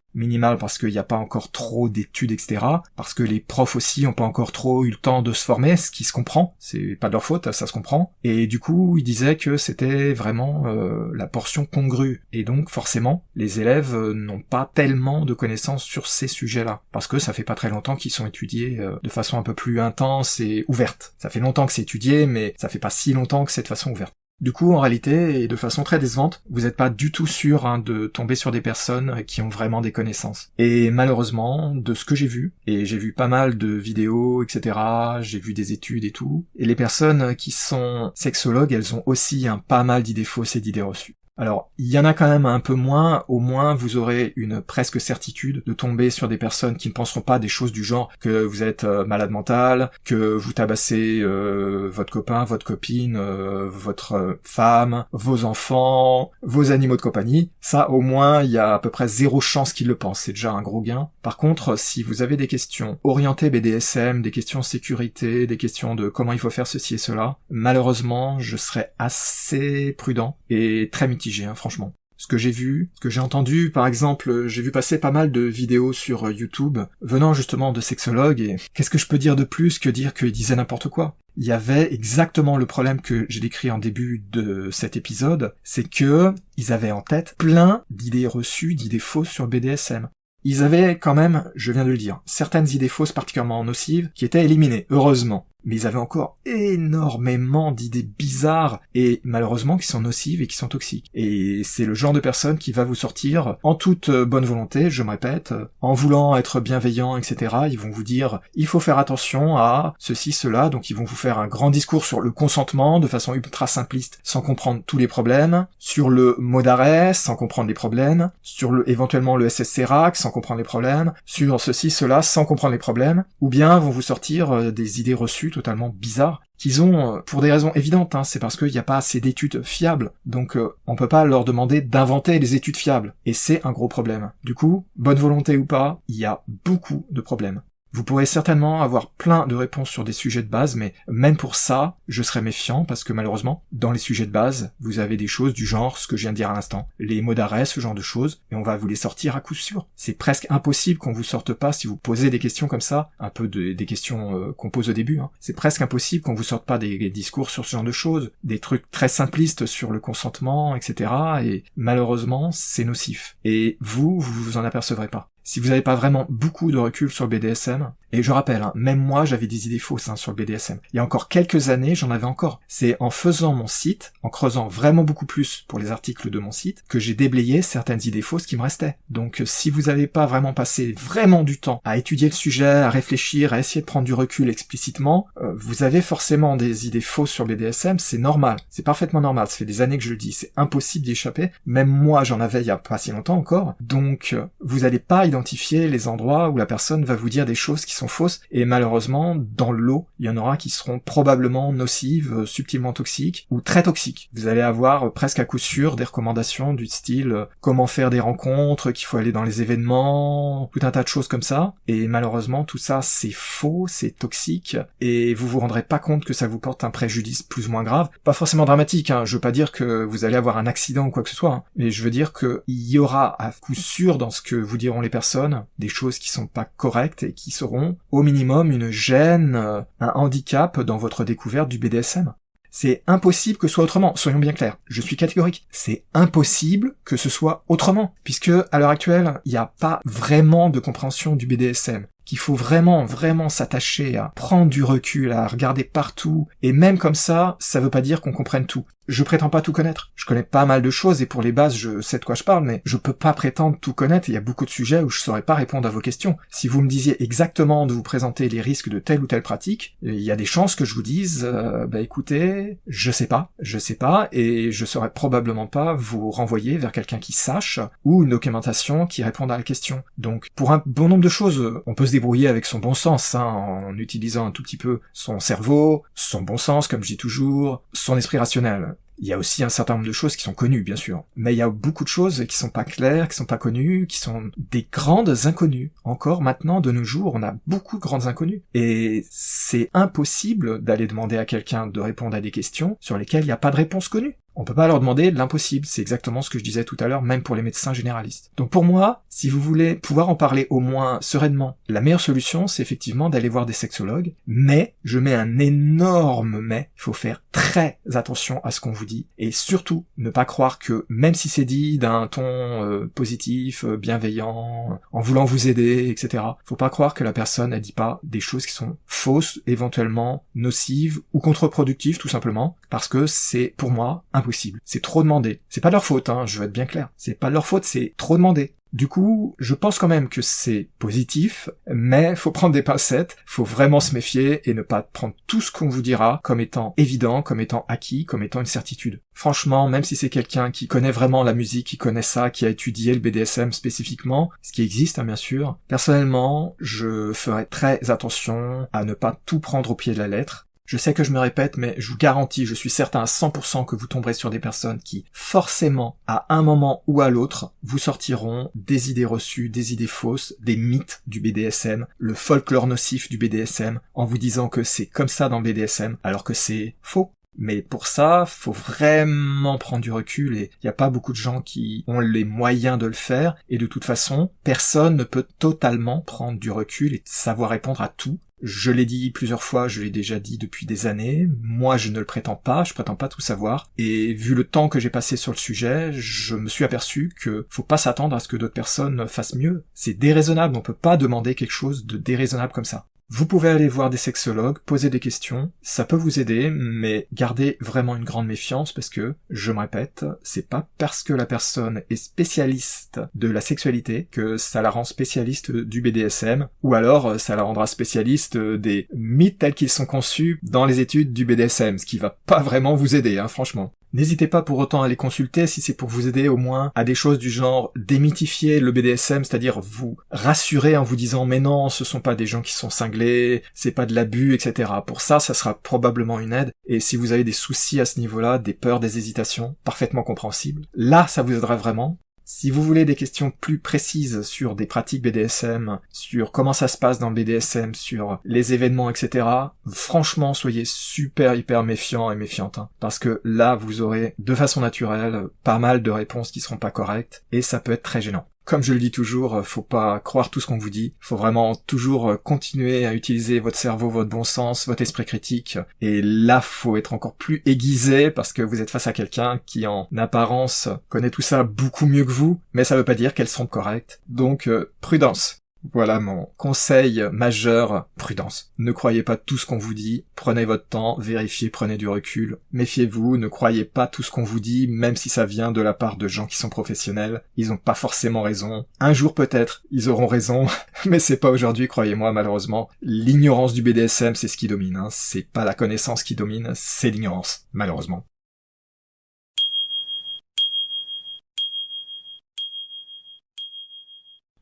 S2: parce qu'il n'y a pas encore trop d'études, etc. Parce que les profs aussi n'ont pas encore trop eu le temps de se former, ce qui se comprend. C'est pas de leur faute, ça se comprend. Et du coup, ils disaient que c'était vraiment la portion congrue. Et donc, forcément, les élèves n'ont pas tellement de connaissances sur ces sujets-là. Parce que ça fait pas très longtemps qu'ils sont étudiés de façon un peu plus intense et ouverte. Ça fait longtemps que c'est étudié, mais ça fait pas si longtemps que c'est de façon ouverte. Du coup, en réalité, et de façon très décevante, vous n'êtes pas du tout sûr de tomber sur des personnes qui ont vraiment des connaissances. Et malheureusement, de ce que j'ai vu, et j'ai vu pas mal de vidéos, etc., j'ai vu des études et tout, et les personnes qui sont sexologues, elles ont aussi pas mal d'idées fausses et d'idées reçues. Alors, il y en a quand même un peu moins, au moins vous aurez une presque certitude de tomber sur des personnes qui ne penseront pas des choses du genre que vous êtes malade mental, que vous tabassez votre copain, votre copine, votre femme, vos enfants, vos animaux de compagnie. Ça, au moins, il y a à peu près 0 chance qu'ils le pensent, c'est déjà un gros gain. Par contre, si vous avez des questions orientées BDSM, des questions sécurité, des questions de comment il faut faire ceci et cela, malheureusement, je serais assez prudent et très mitigé, franchement. Ce que j'ai vu, ce que j'ai entendu, par exemple, j'ai vu passer pas mal de vidéos sur YouTube venant justement de sexologues, et qu'est-ce que je peux dire de plus que dire qu'ils disaient n'importe quoi? Il y avait exactement le problème que j'ai décrit en début de cet épisode, c'est que ils avaient en tête plein d'idées reçues, d'idées fausses sur le BDSM. Ils avaient quand même, je viens de le dire, certaines idées fausses particulièrement nocives qui étaient éliminées, heureusement. Mais ils avaient encore énormément d'idées bizarres et malheureusement qui sont nocives et qui sont toxiques. Et c'est le genre de personne qui va vous sortir en toute bonne volonté, je me répète, en voulant être bienveillant, etc. Ils vont vous dire il faut faire attention à ceci, cela, donc ils vont vous faire un grand discours sur le consentement de façon ultra simpliste sans comprendre tous les problèmes, sur le mot d'arrêt sans comprendre les problèmes, sur éventuellement le SSCRAC sans comprendre les problèmes, sur ceci, cela sans comprendre les problèmes, ou bien vont vous sortir des idées reçues totalement bizarres, qu'ils ont pour des raisons évidentes, c'est parce qu'il n'y a pas assez d'études fiables, donc on peut pas leur demander d'inventer les études fiables, et c'est un gros problème. Du coup, bonne volonté ou pas, il y a beaucoup de problèmes. Vous pourrez certainement avoir plein de réponses sur des sujets de base, mais même pour ça, je serais méfiant, parce que malheureusement, dans les sujets de base, vous avez des choses du genre, ce que je viens de dire à l'instant, les mots d'arrêt, ce genre de choses, et on va vous les sortir à coup sûr. C'est presque impossible qu'on vous sorte pas, si vous posez des questions comme ça, un peu des questions qu'on pose au début, c'est presque impossible qu'on vous sorte pas des discours sur ce genre de choses, des trucs très simplistes sur le consentement, etc., et malheureusement, c'est nocif. Et vous vous en apercevrez pas. Si vous n'avez pas vraiment beaucoup de recul sur le BDSM, et je rappelle, même moi j'avais des idées fausses sur le BDSM. Il y a encore quelques années, j'en avais encore. C'est en faisant mon site, en creusant vraiment beaucoup plus pour les articles de mon site, que j'ai déblayé certaines idées fausses qui me restaient. Donc si vous n'avez pas vraiment passé vraiment du temps à étudier le sujet, à réfléchir, à essayer de prendre du recul explicitement, vous avez forcément des idées fausses sur le BDSM, c'est normal. C'est parfaitement normal, ça fait des années que je le dis, c'est impossible d'y échapper. Même moi j'en avais il y a pas si longtemps encore. Donc vous n'allez pas identifier les endroits où la personne va vous dire des choses qui sont fausses, et malheureusement, dans le lot, il y en aura qui seront probablement nocives, subtilement toxiques, ou très toxiques. Vous allez avoir presque à coup sûr des recommandations du style comment faire des rencontres, qu'il faut aller dans les événements, tout un tas de choses comme ça, et malheureusement, tout ça, c'est faux, c'est toxique, et vous vous rendrez pas compte que ça vous porte un préjudice plus ou moins grave, pas forcément dramatique, je veux pas dire que vous allez avoir un accident ou quoi que ce soit, mais je veux dire que il y aura à coup sûr dans ce que vous diront les personnes, des choses qui sont pas correctes et qui seront au minimum une gêne, un handicap dans votre découverte du BDSM. C'est impossible que ce soit autrement, soyons bien clairs. Je suis catégorique. C'est impossible que ce soit autrement, puisque à l'heure actuelle, il n'y a pas vraiment de compréhension du BDSM. Qu'il faut vraiment s'attacher à prendre du recul, à regarder partout, et même comme ça veut pas dire qu'on comprenne tout. Je prétends pas tout connaître. Je connais pas mal de choses, et pour les bases, je sais de quoi je parle, mais je peux pas prétendre tout connaître, et il y a beaucoup de sujets où je saurais pas répondre à vos questions. Si vous me disiez exactement de vous présenter les risques de telle ou telle pratique, il y a des chances que je vous dise, écoutez, je sais pas, et je saurais probablement pas vous renvoyer vers quelqu'un qui sache, ou une documentation qui réponde à la question. Donc, pour un bon nombre de choses, on peut se débrouiller avec son bon sens, en utilisant un tout petit peu son cerveau, son bon sens, comme je dis toujours, son esprit rationnel. Il y a aussi un certain nombre de choses qui sont connues, bien sûr. Mais il y a beaucoup de choses qui sont pas claires, qui sont pas connues, qui sont des grandes inconnues. Encore maintenant, de nos jours, on a beaucoup de grandes inconnues. Et c'est impossible d'aller demander à quelqu'un de répondre à des questions sur lesquelles il n'y a pas de réponse connue. On peut pas leur demander de l'impossible, c'est exactement ce que je disais tout à l'heure, même pour les médecins généralistes. Donc pour moi, si vous voulez pouvoir en parler au moins sereinement, la meilleure solution, c'est effectivement d'aller voir des sexologues, mais, je mets un énorme mais, il faut faire très attention à ce qu'on vous dit, et surtout, ne pas croire que, même si c'est dit d'un ton positif, bienveillant, en voulant vous aider, etc., faut pas croire que la personne, elle dit pas des choses qui sont fausses, éventuellement nocives, ou contre-productives, tout simplement, parce que c'est, pour moi, impossible. C'est trop demandé. C'est pas de leur faute, je veux être bien clair. C'est pas de leur faute, c'est trop demandé. Du coup, je pense quand même que c'est positif, mais faut prendre des pincettes, faut vraiment se méfier et ne pas prendre tout ce qu'on vous dira comme étant évident, comme étant acquis, comme étant une certitude. Franchement, même si c'est quelqu'un qui connaît vraiment la musique, qui connaît ça, qui a étudié le BDSM spécifiquement, ce qui existe bien sûr, personnellement, je ferai très attention à ne pas tout prendre au pied de la lettre. Je sais que je me répète, mais je vous garantis, je suis certain à 100% que vous tomberez sur des personnes qui, forcément, à un moment ou à l'autre, vous sortiront des idées reçues, des idées fausses, des mythes du BDSM, le folklore nocif du BDSM, en vous disant que c'est comme ça dans le BDSM, alors que c'est faux. Mais pour ça, faut vraiment prendre du recul et il n'y a pas beaucoup de gens qui ont les moyens de le faire et de toute façon, personne ne peut totalement prendre du recul et savoir répondre à tout. Je l'ai dit plusieurs fois, je l'ai déjà dit depuis des années, moi je ne le prétends pas, je prétends pas tout savoir, et vu le temps que j'ai passé sur le sujet, je me suis aperçu que faut pas s'attendre à ce que d'autres personnes fassent mieux. C'est déraisonnable, on peut pas demander quelque chose de déraisonnable comme ça. Vous pouvez aller voir des sexologues, poser des questions, ça peut vous aider, mais gardez vraiment une grande méfiance parce que, je me répète, c'est pas parce que la personne est spécialiste de la sexualité que ça la rend spécialiste du BDSM, ou alors ça la rendra spécialiste des mythes tels qu'ils sont conçus dans les études du BDSM, ce qui va pas vraiment vous aider, franchement. N'hésitez pas pour autant à les consulter si c'est pour vous aider au moins à des choses du genre démythifier le BDSM, c'est-à-dire vous rassurer en vous disant mais non, ce sont pas des gens qui sont cinglés, c'est pas de l'abus, etc. Pour ça sera probablement une aide, et si vous avez des soucis à ce niveau-là, des peurs, des hésitations, parfaitement compréhensibles, là ça vous aidera vraiment. Si vous voulez des questions plus précises sur des pratiques BDSM, sur comment ça se passe dans le BDSM, sur les événements, etc., franchement, soyez super hyper méfiants et méfiantes, parce que là, vous aurez, de façon naturelle, pas mal de réponses qui seront pas correctes, et ça peut être très gênant. Comme je le dis toujours, faut pas croire tout ce qu'on vous dit, faut vraiment toujours continuer à utiliser votre cerveau, votre bon sens, votre esprit critique, et là faut être encore plus aiguisé parce que vous êtes face à quelqu'un qui en apparence connaît tout ça beaucoup mieux que vous, mais ça veut pas dire qu'elles sont correctes, donc prudence. Voilà mon conseil majeur, prudence. Ne croyez pas tout ce qu'on vous dit, prenez votre temps, vérifiez, prenez du recul. Méfiez-vous, ne croyez pas tout ce qu'on vous dit, même si ça vient de la part de gens qui sont professionnels. Ils ont pas forcément raison. Un jour peut-être, ils auront raison, mais c'est pas aujourd'hui, croyez-moi, malheureusement. L'ignorance du BDSM, c'est ce qui domine, C'est pas la connaissance qui domine, c'est l'ignorance, malheureusement.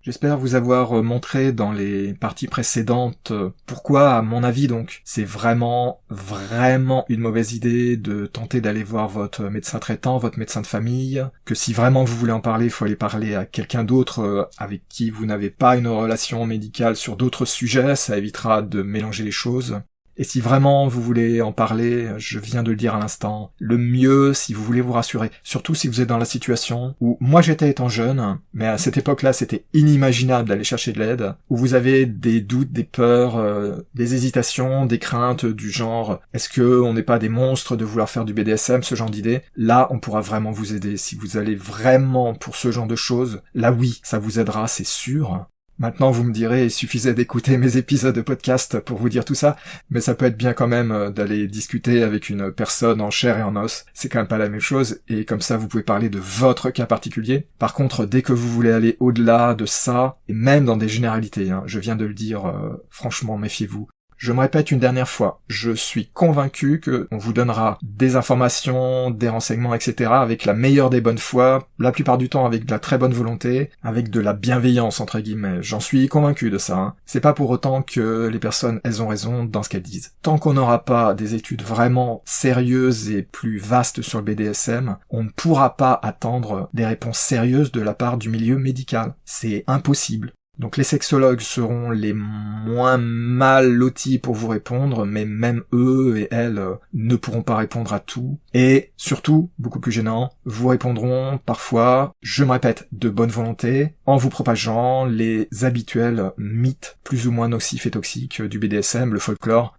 S2: J'espère vous avoir montré dans les parties précédentes pourquoi, à mon avis donc, c'est vraiment une mauvaise idée de tenter d'aller voir votre médecin traitant, votre médecin de famille, que si vraiment vous voulez en parler, il faut aller parler à quelqu'un d'autre avec qui vous n'avez pas une relation médicale sur d'autres sujets, ça évitera de mélanger les choses. Et si vraiment vous voulez en parler, je viens de le dire à l'instant, le mieux si vous voulez vous rassurer, surtout si vous êtes dans la situation où moi j'étais étant jeune, mais à cette époque-là c'était inimaginable d'aller chercher de l'aide, où vous avez des doutes, des peurs, des hésitations, des craintes du genre est-ce que on n'est pas des monstres de vouloir faire du BDSM, ce genre d'idées, là on pourra vraiment vous aider. Si vous allez vraiment pour ce genre de choses, là oui, ça vous aidera, c'est sûr. Maintenant, vous me direz, il suffisait d'écouter mes épisodes de podcast pour vous dire tout ça, mais ça peut être bien quand même d'aller discuter avec une personne en chair et en os. C'est quand même pas la même chose, et comme ça, vous pouvez parler de votre cas particulier. Par contre, dès que vous voulez aller au-delà de ça, et même dans des généralités, je viens de le dire, franchement, méfiez-vous. Je me répète une dernière fois, je suis convaincu que on vous donnera des informations, des renseignements, etc. avec la meilleure des bonnes foi, la plupart du temps avec de la très bonne volonté, avec de la bienveillance entre guillemets. J'en suis convaincu de ça. C'est pas pour autant que les personnes, elles ont raison dans ce qu'elles disent. Tant qu'on n'aura pas des études vraiment sérieuses et plus vastes sur le BDSM, on ne pourra pas attendre des réponses sérieuses de la part du milieu médical. C'est impossible. Donc les sexologues seront les moins mal lotis pour vous répondre, mais même eux et elles ne pourront pas répondre à tout. Et surtout, beaucoup plus gênant, vous répondront parfois, je me répète, de bonne volonté, en vous propageant les habituels mythes plus ou moins nocifs et toxiques du BDSM, le folklore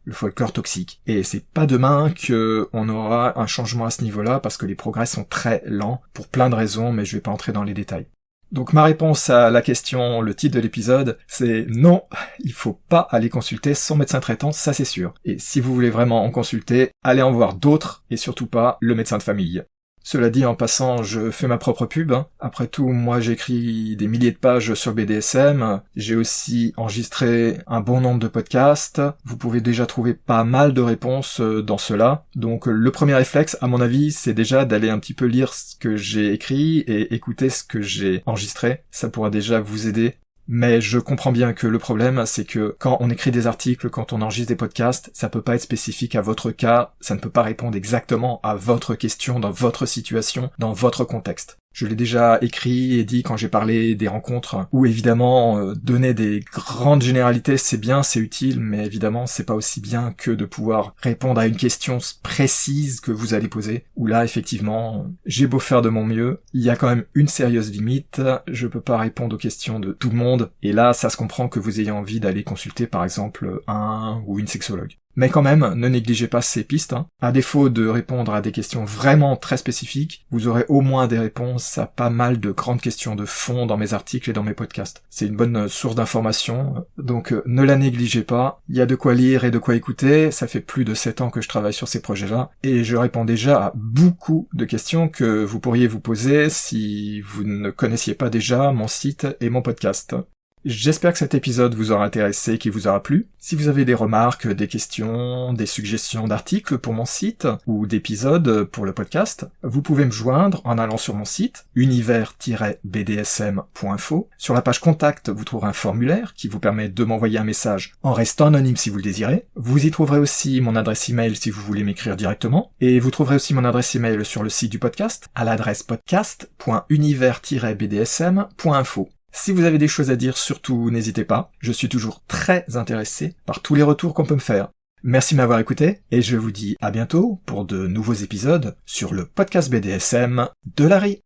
S2: toxique. Et c'est pas demain qu'on aura un changement à ce niveau-là, parce que les progrès sont très lents, pour plein de raisons, mais je vais pas entrer dans les détails. Donc ma réponse à la question, le titre de l'épisode, c'est non, il faut pas aller consulter son médecin traitant, ça c'est sûr. Et si vous voulez vraiment en consulter, allez en voir d'autres, et surtout pas le médecin de famille. Cela dit, en passant, je fais ma propre pub. Après tout, moi j'écris des milliers de pages sur BDSM. J'ai aussi enregistré un bon nombre de podcasts. Vous pouvez déjà trouver pas mal de réponses dans cela. Donc le premier réflexe, à mon avis, c'est déjà d'aller un petit peu lire ce que j'ai écrit et écouter ce que j'ai enregistré. Ça pourra déjà vous aider. Mais je comprends bien que le problème, c'est que quand on écrit des articles, quand on enregistre des podcasts, ça peut pas être spécifique à votre cas, ça ne peut pas répondre exactement à votre question, dans votre situation, dans votre contexte. Je l'ai déjà écrit et dit quand j'ai parlé des rencontres, où évidemment, donner des grandes généralités, c'est bien, c'est utile, mais évidemment, c'est pas aussi bien que de pouvoir répondre à une question précise que vous allez poser, où là, effectivement, j'ai beau faire de mon mieux, il y a quand même une sérieuse limite, je peux pas répondre aux questions de tout le monde, et là, ça se comprend que vous ayez envie d'aller consulter, par exemple, un ou une sexologue. Mais quand même, ne négligez pas ces pistes. À défaut de répondre à des questions vraiment très spécifiques, vous aurez au moins des réponses à pas mal de grandes questions de fond dans mes articles et dans mes podcasts. C'est une bonne source d'information, donc ne la négligez pas. Il y a de quoi lire et de quoi écouter, ça fait plus de 7 ans que je travaille sur ces projets-là, et je réponds déjà à beaucoup de questions que vous pourriez vous poser si vous ne connaissiez pas déjà mon site et mon podcast. J'espère que cet épisode vous aura intéressé et qu'il vous aura plu. Si vous avez des remarques, des questions, des suggestions d'articles pour mon site ou d'épisodes pour le podcast, vous pouvez me joindre en allant sur mon site univers-bdsm.info. Sur la page contact, vous trouverez un formulaire qui vous permet de m'envoyer un message en restant anonyme si vous le désirez. Vous y trouverez aussi mon adresse email si vous voulez m'écrire directement. Et vous trouverez aussi mon adresse email sur le site du podcast à l'adresse podcast.univers-bdsm.info. Si vous avez des choses à dire, surtout n'hésitez pas, je suis toujours très intéressé par tous les retours qu'on peut me faire. Merci de m'avoir écouté, et je vous dis à bientôt pour de nouveaux épisodes sur le podcast BDSM de Larry.